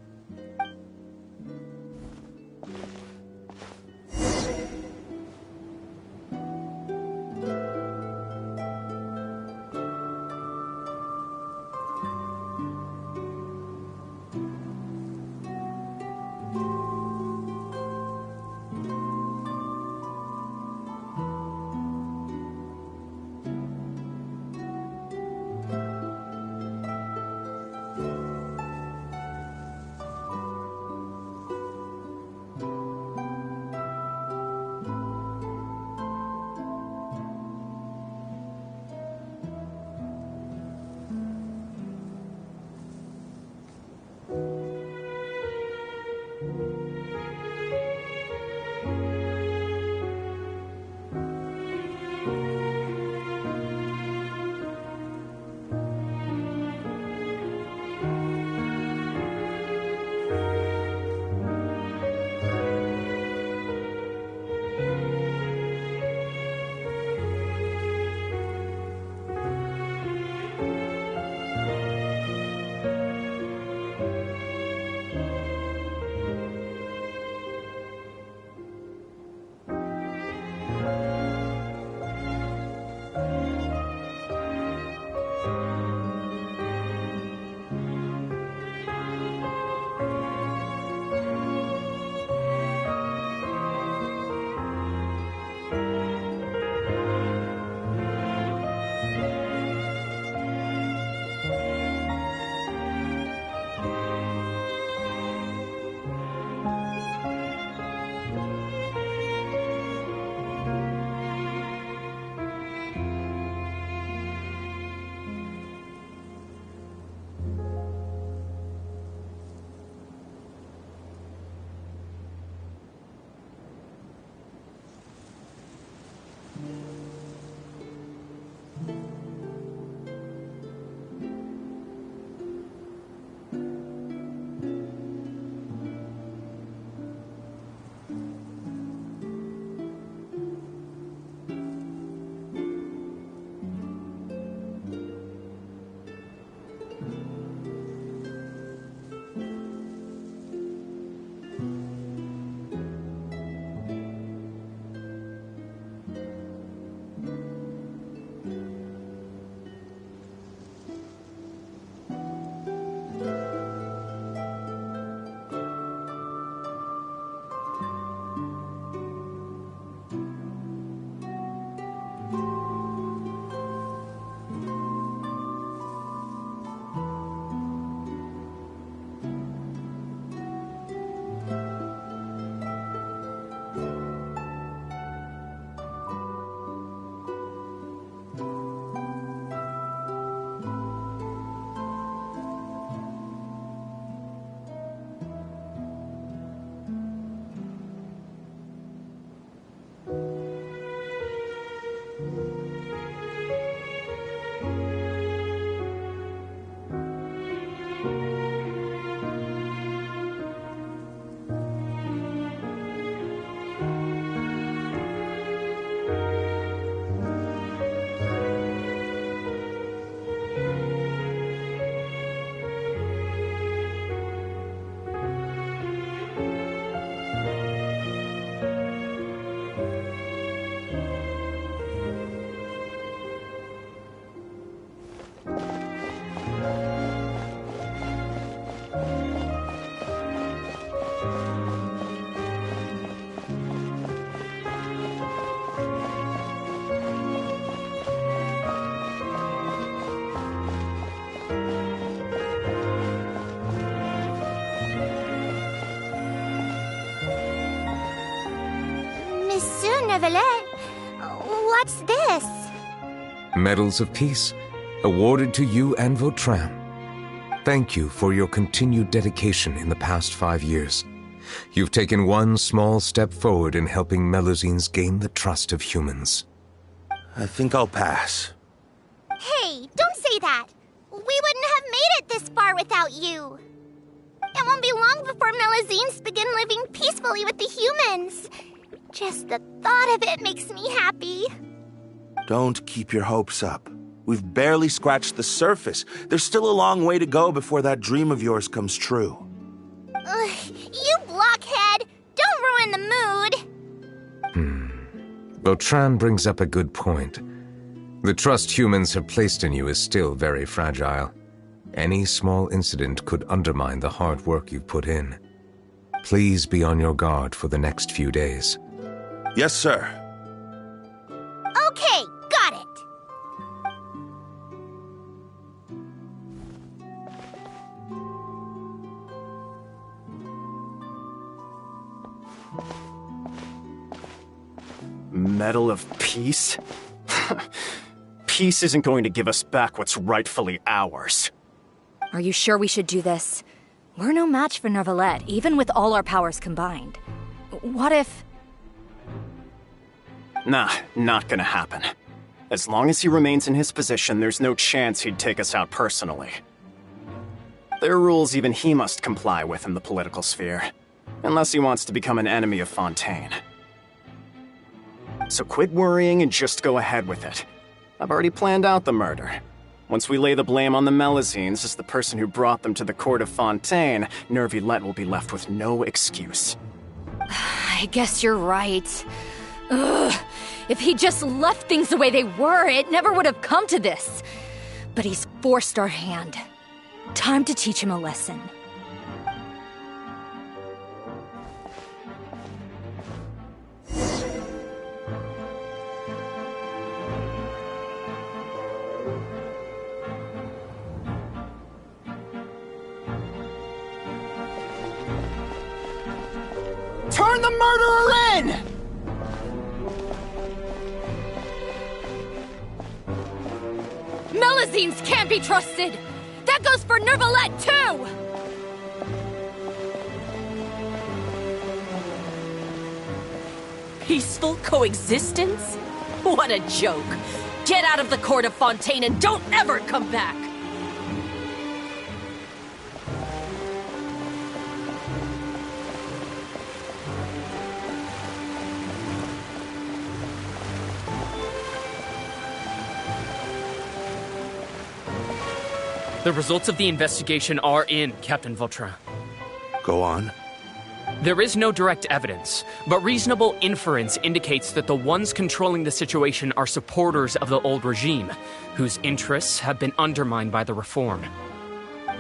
Speaker 3: What's this?
Speaker 2: Medals of Peace, awarded to you and Vautrin. Thank you for your continued dedication in the past 5 years. You've taken one small step forward in helping Melusines gain the trust of humans.
Speaker 14: I think I'll pass.
Speaker 3: Hey, don't say that! We wouldn't have made it this far without you! It won't be long before Melusines begin living peacefully with the humans. Just the thought of it makes me happy.
Speaker 14: Don't keep your hopes up. We've barely scratched the surface. There's still a long way to go before that dream of yours comes true.
Speaker 3: You blockhead! Don't ruin the mood!
Speaker 2: Vautrin brings up a good point. The trust humans have placed in you is still very fragile. Any small incident could undermine the hard work you've put in. Please be on your guard for the next few days.
Speaker 14: Yes, sir.
Speaker 3: Okay, got it.
Speaker 15: Medal of Peace? Peace isn't going to give us back what's rightfully ours.
Speaker 16: Are you sure we should do this? We're no match for Neuvillette, even with all our powers combined. What if...
Speaker 15: Nah, not gonna happen. As long as he remains in his position, there's no chance he'd take us out personally. There are rules even he must comply with in the political sphere, unless he wants to become an enemy of Fontaine. So quit worrying and just go ahead with it. I've already planned out the murder. Once we lay the blame on the Melusines as the person who brought them to the court of Fontaine, Neuvillette will be left with no excuse.
Speaker 16: I guess you're right. Ugh. If he just left things the way they were, it never would have come to this. But he's forced our hand. Time to teach him a lesson.
Speaker 15: Turn the murderer in!
Speaker 16: Melusines can't be trusted! That goes for Neuvillette, too!
Speaker 12: Peaceful coexistence? What a joke! Get out of the court of Fontaine and don't ever come back!
Speaker 17: The results of the investigation are in, Captain Vautrin.
Speaker 14: Go on.
Speaker 17: There is no direct evidence, but reasonable inference indicates that the ones controlling the situation are supporters of the old regime, whose interests have been undermined by the reform.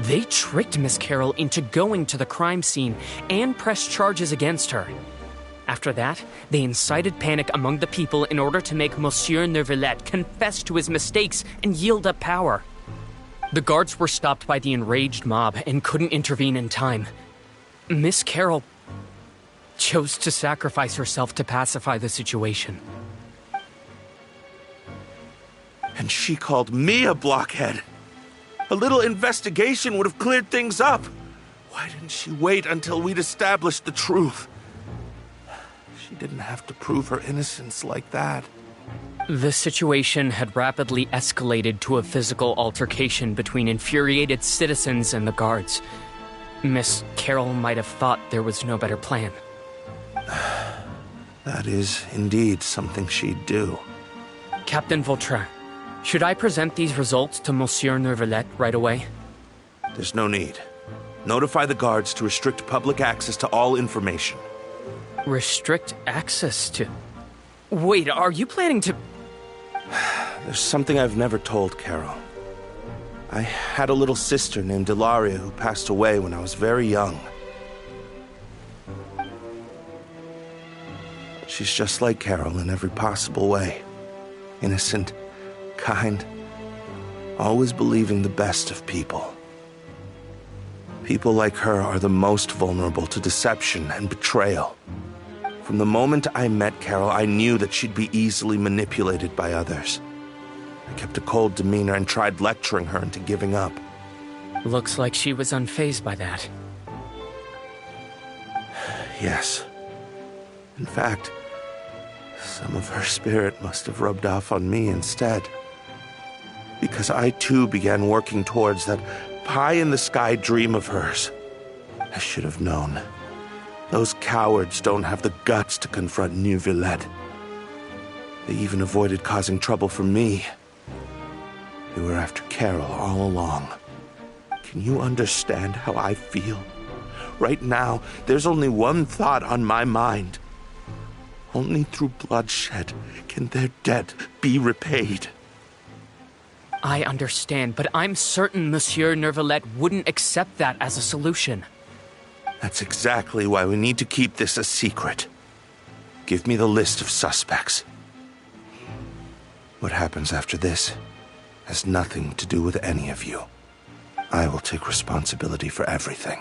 Speaker 17: They tricked Miss Carroll into going to the crime scene and pressed charges against her. After that, they incited panic among the people in order to make Monsieur Neuvillette confess to his mistakes and yield up power. The guards were stopped by the enraged mob and couldn't intervene in time. Miss Carroll chose to sacrifice herself to pacify the situation.
Speaker 14: And she called me a blockhead. A little investigation would have cleared things up. Why didn't she wait until we'd established the truth? She didn't have to prove her innocence like that.
Speaker 17: The situation had rapidly escalated to a physical altercation between infuriated citizens and the guards. Miss Carroll might have thought there was no better plan.
Speaker 14: That is indeed something she'd do.
Speaker 17: Captain Vautrin, should I present these results to Monsieur Neuvillette right away?
Speaker 14: There's no need. Notify the guards to restrict public access to all information.
Speaker 17: Restrict access to... Wait, are you planning to...
Speaker 14: There's something I've never told Carol. I had a little sister named Ilaria who passed away when I was very young. She's just like Carol in every possible way. Innocent, kind, always believing the best of people. People like her are the most vulnerable to deception and betrayal. From the moment I met Carol, I knew that she'd be easily manipulated by others. I kept a cold demeanor and tried lecturing her into giving up.
Speaker 17: Looks like she was unfazed by that.
Speaker 14: Yes. In fact, some of her spirit must have rubbed off on me instead. Because I too began working towards that pie-in-the-sky dream of hers. I should have known. Those cowards don't have the guts to confront Neuvillette. They even avoided causing trouble for me. They were after Carol all along. Can you understand how I feel? Right now, there's only one thought on my mind. Only through bloodshed can their debt be repaid.
Speaker 17: I understand, but I'm certain Monsieur Neuvillette wouldn't accept that as a solution.
Speaker 14: That's exactly why we need to keep this a secret. Give me the list of suspects. What happens after this has nothing to do with any of you. I will take responsibility for everything.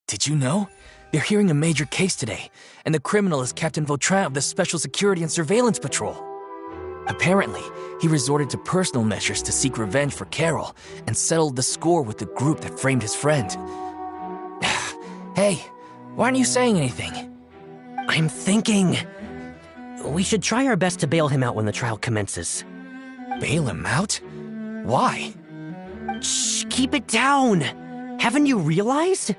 Speaker 4: Did you know? They're hearing a major case today, and the criminal is Captain Vautrin of the Special Security and Surveillance Patrol. Apparently, he resorted to personal measures to seek revenge for Carol and settled the score with the group that framed his friend. Hey, why aren't you saying anything?
Speaker 10: I'm thinking... we should try our best to bail him out when the trial commences.
Speaker 4: Bail him out? Why?
Speaker 10: Shh, keep it down! Haven't you realized?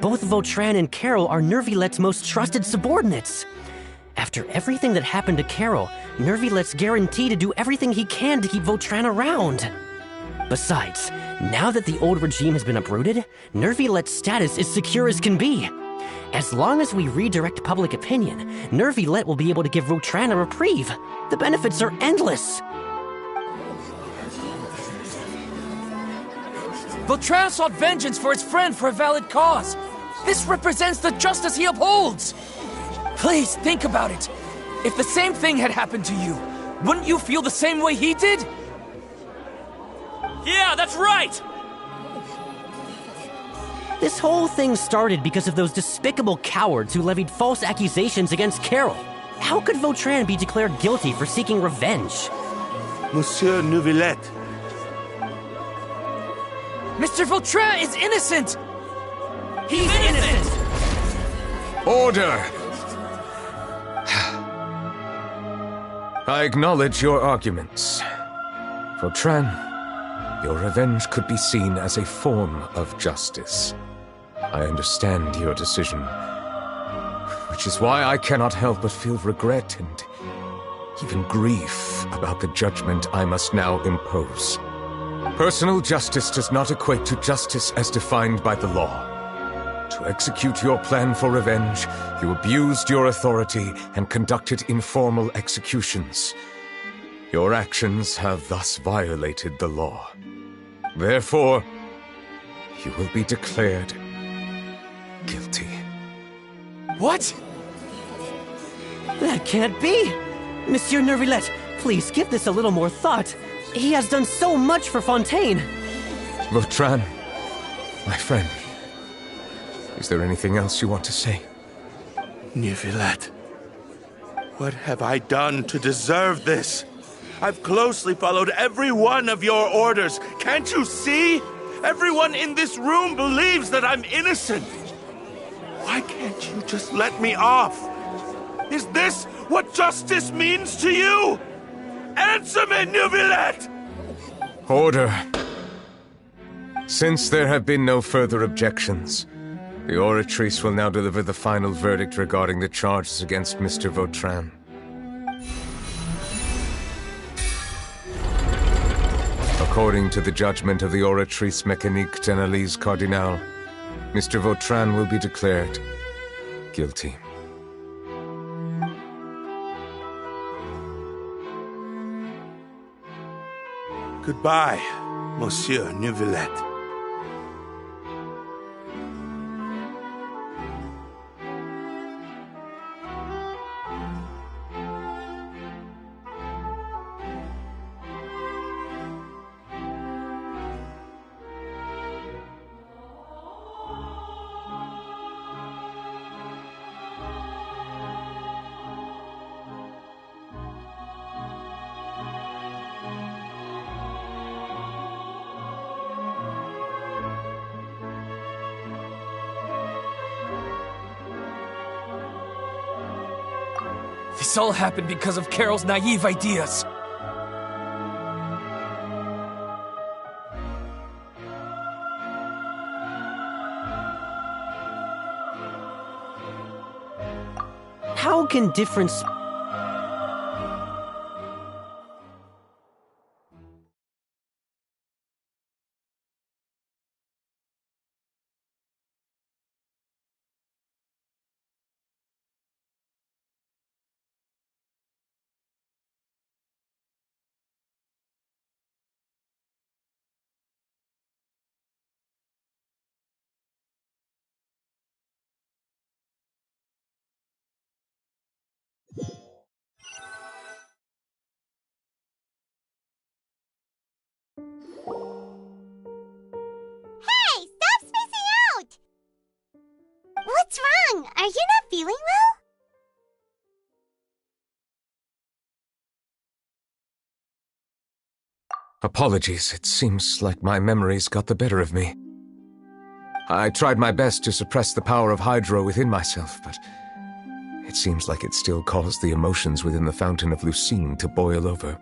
Speaker 10: Both Vautrin and Carol are Neuvillette's most trusted subordinates. After everything that happened to Carol, Neuvillette's guaranteed to do everything he can to keep Vautrin around. Besides, now that the old regime has been uprooted, Neuvillette's status is secure as can be. As long as we redirect public opinion, Neuvillette will be able to give Vautrin a reprieve. The benefits are endless.
Speaker 4: Vautrin sought vengeance for his friend for a valid cause. This represents the justice he upholds. Please, think about it. If the same thing had happened to you, wouldn't you feel the same way he did?
Speaker 10: Yeah, that's right! This whole thing started because of those despicable cowards who levied false accusations against Carol. How could Vautrin be declared guilty for seeking revenge?
Speaker 14: Monsieur Neuvillette.
Speaker 4: Mr. Vautrin is innocent! He's innocent!
Speaker 2: Order! I acknowledge your arguments. Vautrin, your revenge could be seen as a form of justice. I understand your decision, which is why I cannot help but feel regret and even grief about the judgment I must now impose. Personal justice does not equate to justice as defined by the law. To execute your plan for revenge, you abused your authority and conducted informal executions. Your actions have thus violated the law. Therefore, you will be declared guilty.
Speaker 10: What? That can't be! Monsieur Neuvillette, please give this a little more thought. He has done so much for Fontaine.
Speaker 2: Vautrin, my friend, is there anything else you want to say?
Speaker 14: Neuvillette, what have I done to deserve this? I've closely followed every one of your orders. Can't you see? Everyone in this room believes that I'm innocent. Why can't you just let me off? Is this what justice means to you? Answer me, Neuvillette!
Speaker 2: Order. Since there have been no further objections, the Oratrice will now deliver the final verdict regarding the charges against Mr. Vautrin. According to the judgment of the Oratrice Mécanique d'Analyse Cardinale, Mr. Vautrin will be declared guilty.
Speaker 14: Goodbye, Monsieur Neuvillette.
Speaker 4: This all happened because of Carol's naive ideas.
Speaker 10: How can difference...
Speaker 3: Hey, stop spacing out! What's wrong? Are you not feeling well?
Speaker 2: Apologies, it seems like my memories got the better of me. I tried my best to suppress the power of Hydro within myself, but it seems like it still caused the emotions within the Fountain of Lucine to boil over.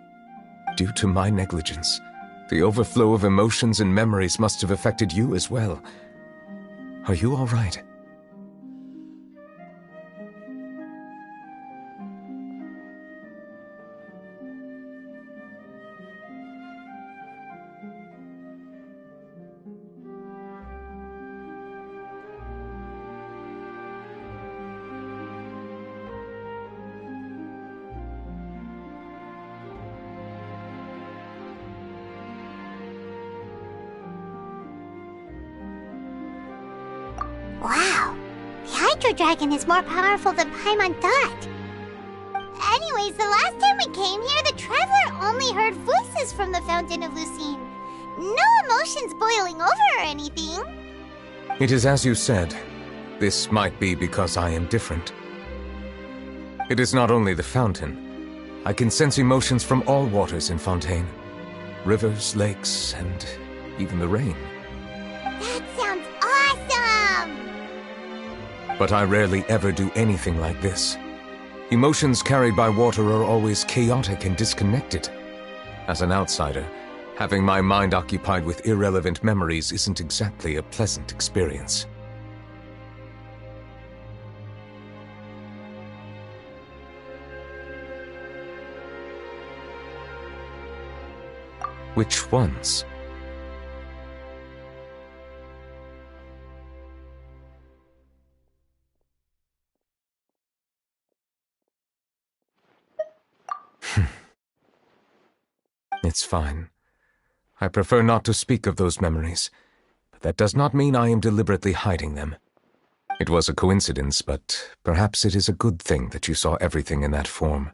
Speaker 2: Due to my negligence, the overflow of emotions and memories must have affected you as well. Are you all right?
Speaker 3: Wow, the Hydro Dragon is more powerful than Paimon thought. Anyways, the last time we came here, the Traveler only heard voices from the Fountain of Lucine. No emotions boiling over or anything.
Speaker 2: It is as you said. This might be because I am different. It is not only the fountain. I can sense emotions from all waters in Fontaine. Rivers, lakes, and even the rain.
Speaker 3: That sounds awesome!
Speaker 2: But I rarely ever do anything like this. Emotions carried by water are always chaotic and disconnected. As an outsider, having my mind occupied with irrelevant memories isn't exactly a pleasant experience. Which ones? It's fine. I prefer not to speak of those memories, that does not mean I am deliberately hiding them. It was a coincidence, but perhaps it is a good thing that you saw everything in that form.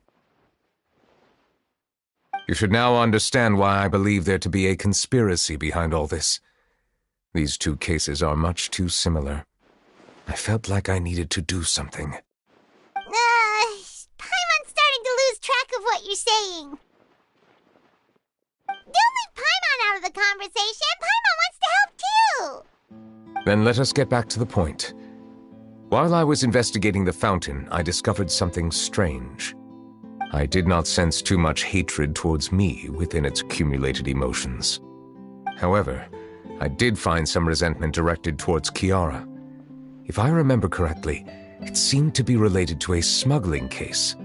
Speaker 2: You should now understand why I believe there to be a conspiracy behind all this. These two cases are much too similar. I felt like I needed to do something.
Speaker 3: Paimon's starting to lose track of what you're saying. Don't leave Paimon out of the conversation. Paimon wants to help too.
Speaker 2: Then let us get back to the point. While I was investigating the fountain, I discovered something strange. I did not sense too much hatred towards me within its accumulated emotions. However, I did find some resentment directed towards Kiara. If I remember correctly, it seemed to be related to a smuggling case.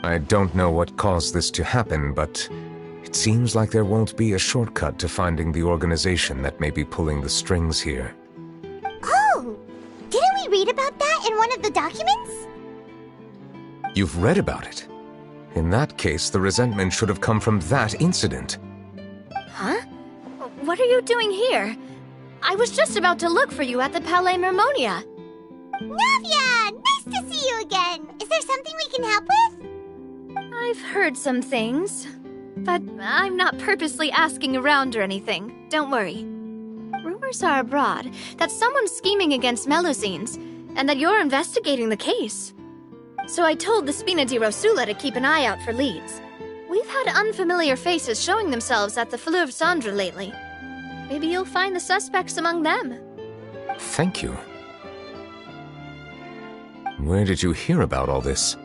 Speaker 2: I don't know what caused this to happen, but it seems like there won't be a shortcut to finding the organization that may be pulling the strings here.
Speaker 3: Oh! Didn't we read about that in one of the documents?
Speaker 2: You've read about it? In that case, the resentment should have come from that incident.
Speaker 7: Huh? What are you doing here? I was just about to look for you at the Palais Mermonia.
Speaker 3: Navia! Nice to see you again! Is there something we can help with?
Speaker 7: I've heard some things, but I'm not purposely asking around or anything. Don't worry. Rumors are abroad that someone's scheming against Melusines, and that you're investigating the case. So I told the Spina di Rosula to keep an eye out for leads. We've had unfamiliar faces showing themselves at the Fleuve Cendre lately. Maybe you'll find the suspects among them.
Speaker 2: Thank you. Where did you hear about all this?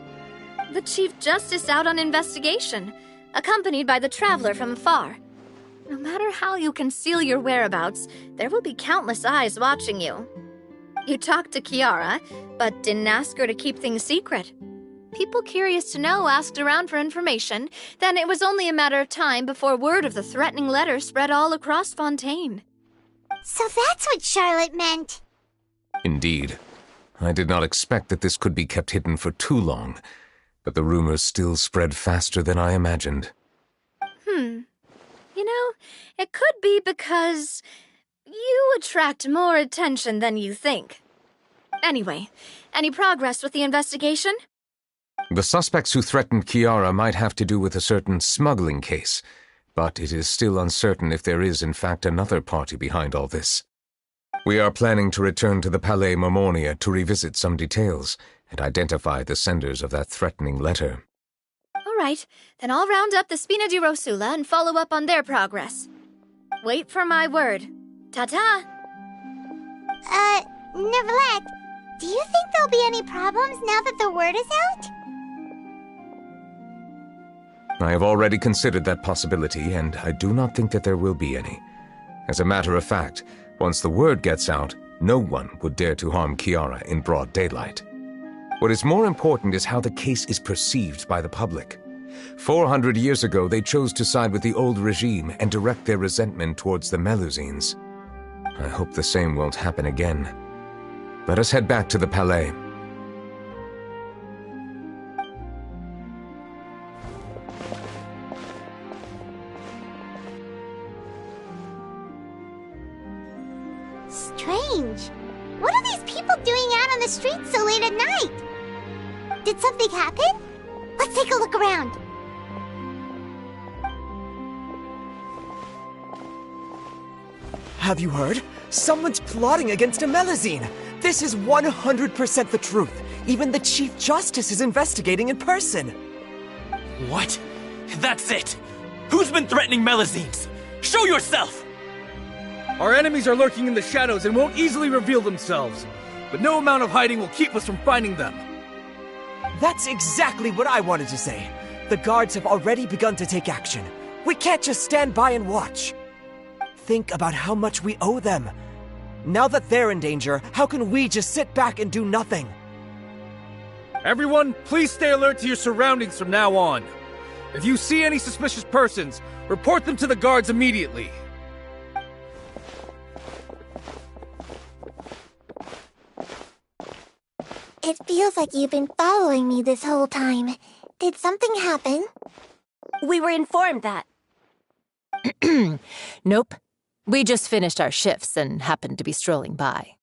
Speaker 7: The Chief Justice out on investigation, accompanied by the Traveler from afar. No matter how you conceal your whereabouts, there will be countless eyes watching you. You talked to Kiara, but didn't ask her to keep things secret. People curious to know asked around for information, then it was only a matter of time before word of the threatening letter spread all across Fontaine.
Speaker 3: So that's what Charlotte meant.
Speaker 2: Indeed. I did not expect that this could be kept hidden for too long, but the rumors still spread faster than I imagined.
Speaker 7: You know, it could be because you attract more attention than you think. Anyway, any progress with the investigation?
Speaker 2: The suspects who threatened Kiara might have to do with a certain smuggling case, but it is still uncertain if there is in fact another party behind all this. We are planning to return to the Palais Mermonia to revisit some details and identify the senders of that threatening letter.
Speaker 7: All right, then I'll round up the Spina di Rosula and follow up on their progress. Wait for my word. Ta-ta!
Speaker 3: Neverlet, do you think there'll be any problems now that the word is out?
Speaker 2: I have already considered that possibility, and I do not think that there will be any. As a matter of fact, once the word gets out, no one would dare to harm Kiara in broad daylight. What is more important is how the case is perceived by the public. 400 years ago, they chose to side with the old regime and direct their resentment towards the Melusines. I hope the same won't happen again. Let us head back to the Palais.
Speaker 3: Strange. What are these people doing out on the streets so late at night? Did something happen? Let's take a look around.
Speaker 18: Have you heard? Someone's plotting against a Melusine. This is 100% the truth. Even the Chief Justice is investigating in person.
Speaker 4: What? That's it! Who's been threatening Melusines? Show yourself!
Speaker 19: Our enemies are lurking in the shadows and won't easily reveal themselves. But no amount of hiding will keep us from finding them.
Speaker 18: That's exactly what I wanted to say. The guards have already begun to take action. We can't just stand by and watch. Think about how much we owe them. Now that they're in danger, how can we just sit back and do nothing?
Speaker 19: Everyone, please stay alert to your surroundings from now on. If you see any suspicious persons, report them to the guards immediately.
Speaker 3: It feels like you've been following me this whole time. Did something happen?
Speaker 5: We were informed that. Nope.
Speaker 20: We just finished our shifts and happened to be strolling by.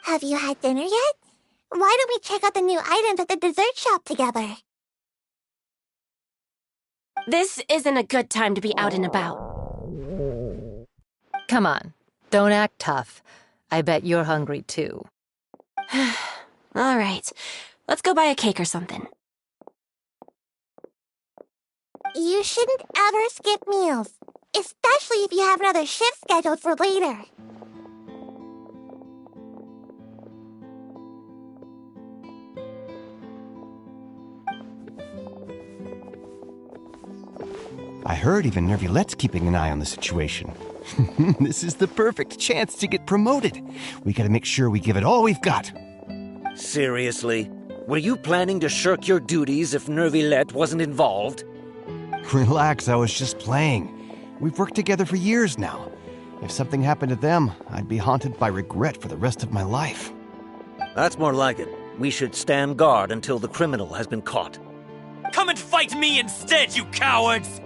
Speaker 3: Have you had dinner yet? Why don't we check out the new items at the dessert shop together?
Speaker 5: This isn't a good time to be out and about.
Speaker 20: Come on, don't act tough. I bet you're hungry too.
Speaker 5: All right, let's go buy a cake or something.
Speaker 3: You shouldn't ever skip meals, especially if you have another shift scheduled for later.
Speaker 21: I heard even Nervulette's keeping an eye on the situation. This is the perfect chance to get promoted. We gotta make sure we give it all we've got.
Speaker 22: Seriously? Were you planning to shirk your duties if Nervulette wasn't involved?
Speaker 21: Relax, I was just playing. We've worked together for years now. If something happened to them, I'd be haunted by regret for the rest of my life.
Speaker 22: That's more like it. We should stand guard until the criminal has been caught.
Speaker 23: Come and fight me instead, you cowards!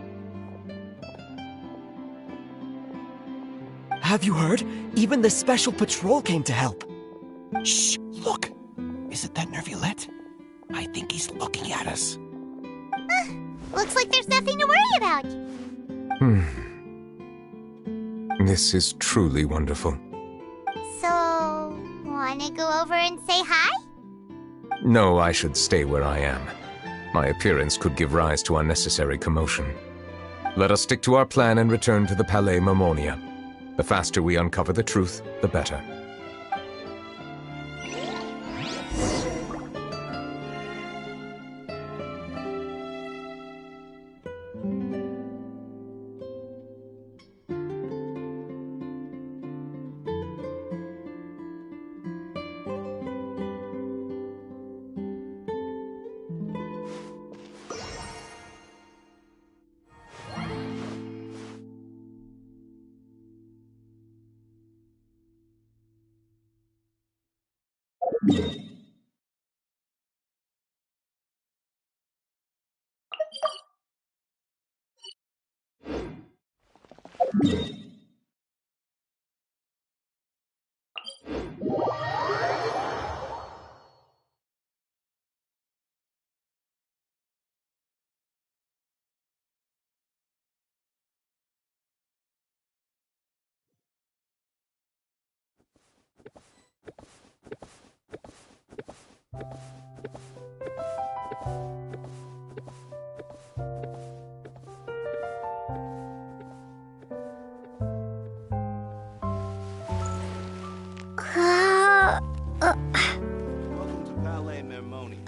Speaker 18: Have you heard? Even the Special Patrol came to help.
Speaker 21: Shh! Look! Is it that Nervulette? I think he's looking at us.
Speaker 3: Looks like there's nothing to worry about.
Speaker 2: This is truly wonderful.
Speaker 3: So, wanna go over and say hi?
Speaker 2: No, I should stay where I am. My appearance could give rise to unnecessary commotion. Let us stick to our plan and return to the Palais Mermonia. The faster we uncover the truth, the better.
Speaker 14: Welcome to Palais Mermonia.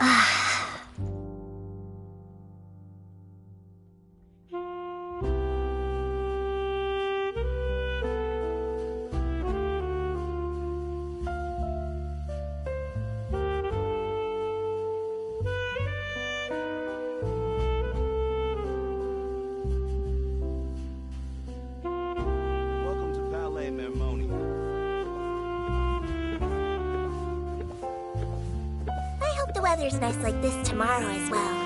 Speaker 14: Welcome to Palais Mermonia.
Speaker 3: I hope the weather's nice like this tomorrow as well.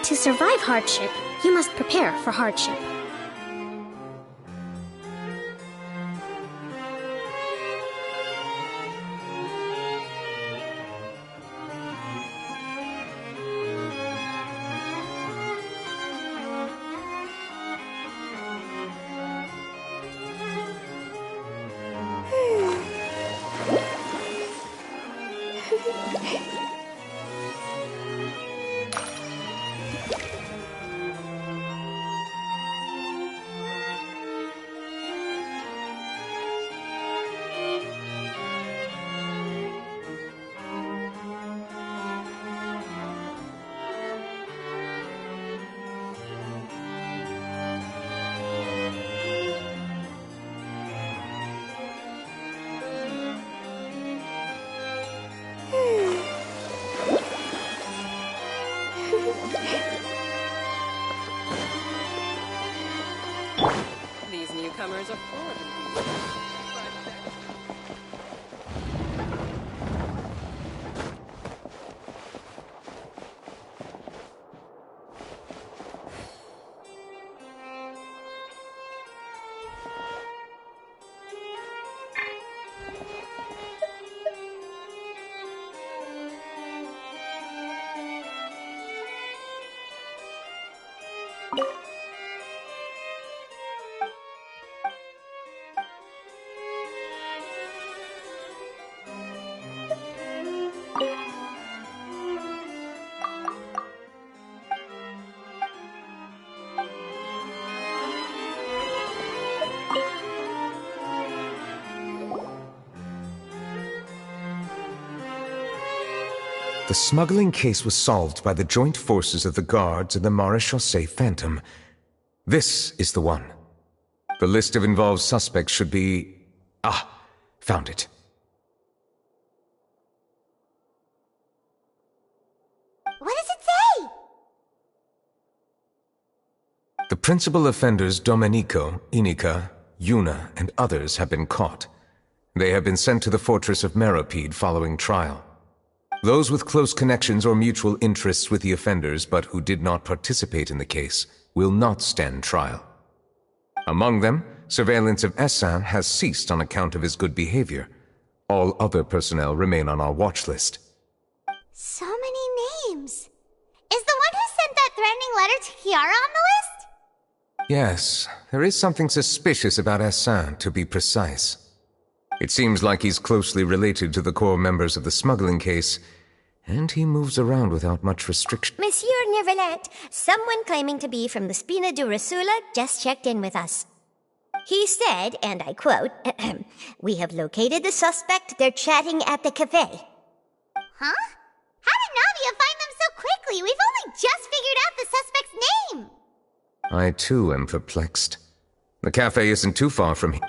Speaker 5: To survive hardship, you must prepare for hardship.
Speaker 1: These newcomers are full of enthusiasm.
Speaker 2: The smuggling case was solved by the joint forces of the guards and the Maréchaussée Phantom. This is the one. The list of involved suspects should be... Ah, found it.
Speaker 3: What does it say?
Speaker 2: The principal offenders Domenico, Inica, Yuna, and others have been caught. They have been sent to the fortress of Meropide following trial. Those with close connections or mutual interests with the offenders but who did not participate in the case will not stand trial. Among them, surveillance of Essin has ceased on account of his good behavior. All other personnel remain on our watch list.
Speaker 3: So many names. Is the one who sent that threatening letter to Kiara on the list?
Speaker 2: Yes, there is something suspicious about Essin, to be precise. It seems like he's closely related to the core members of the smuggling case, and he moves around without much restriction.
Speaker 6: Monsieur Neverland, someone claiming to be from the Spina Dorsula just checked in with us. He said, and I quote, "We have located the suspect. They're chatting at the cafe."
Speaker 3: Huh? How did Navia find them so quickly? We've only just figured out the suspect's name.
Speaker 2: I too am perplexed. The cafe isn't too far from here.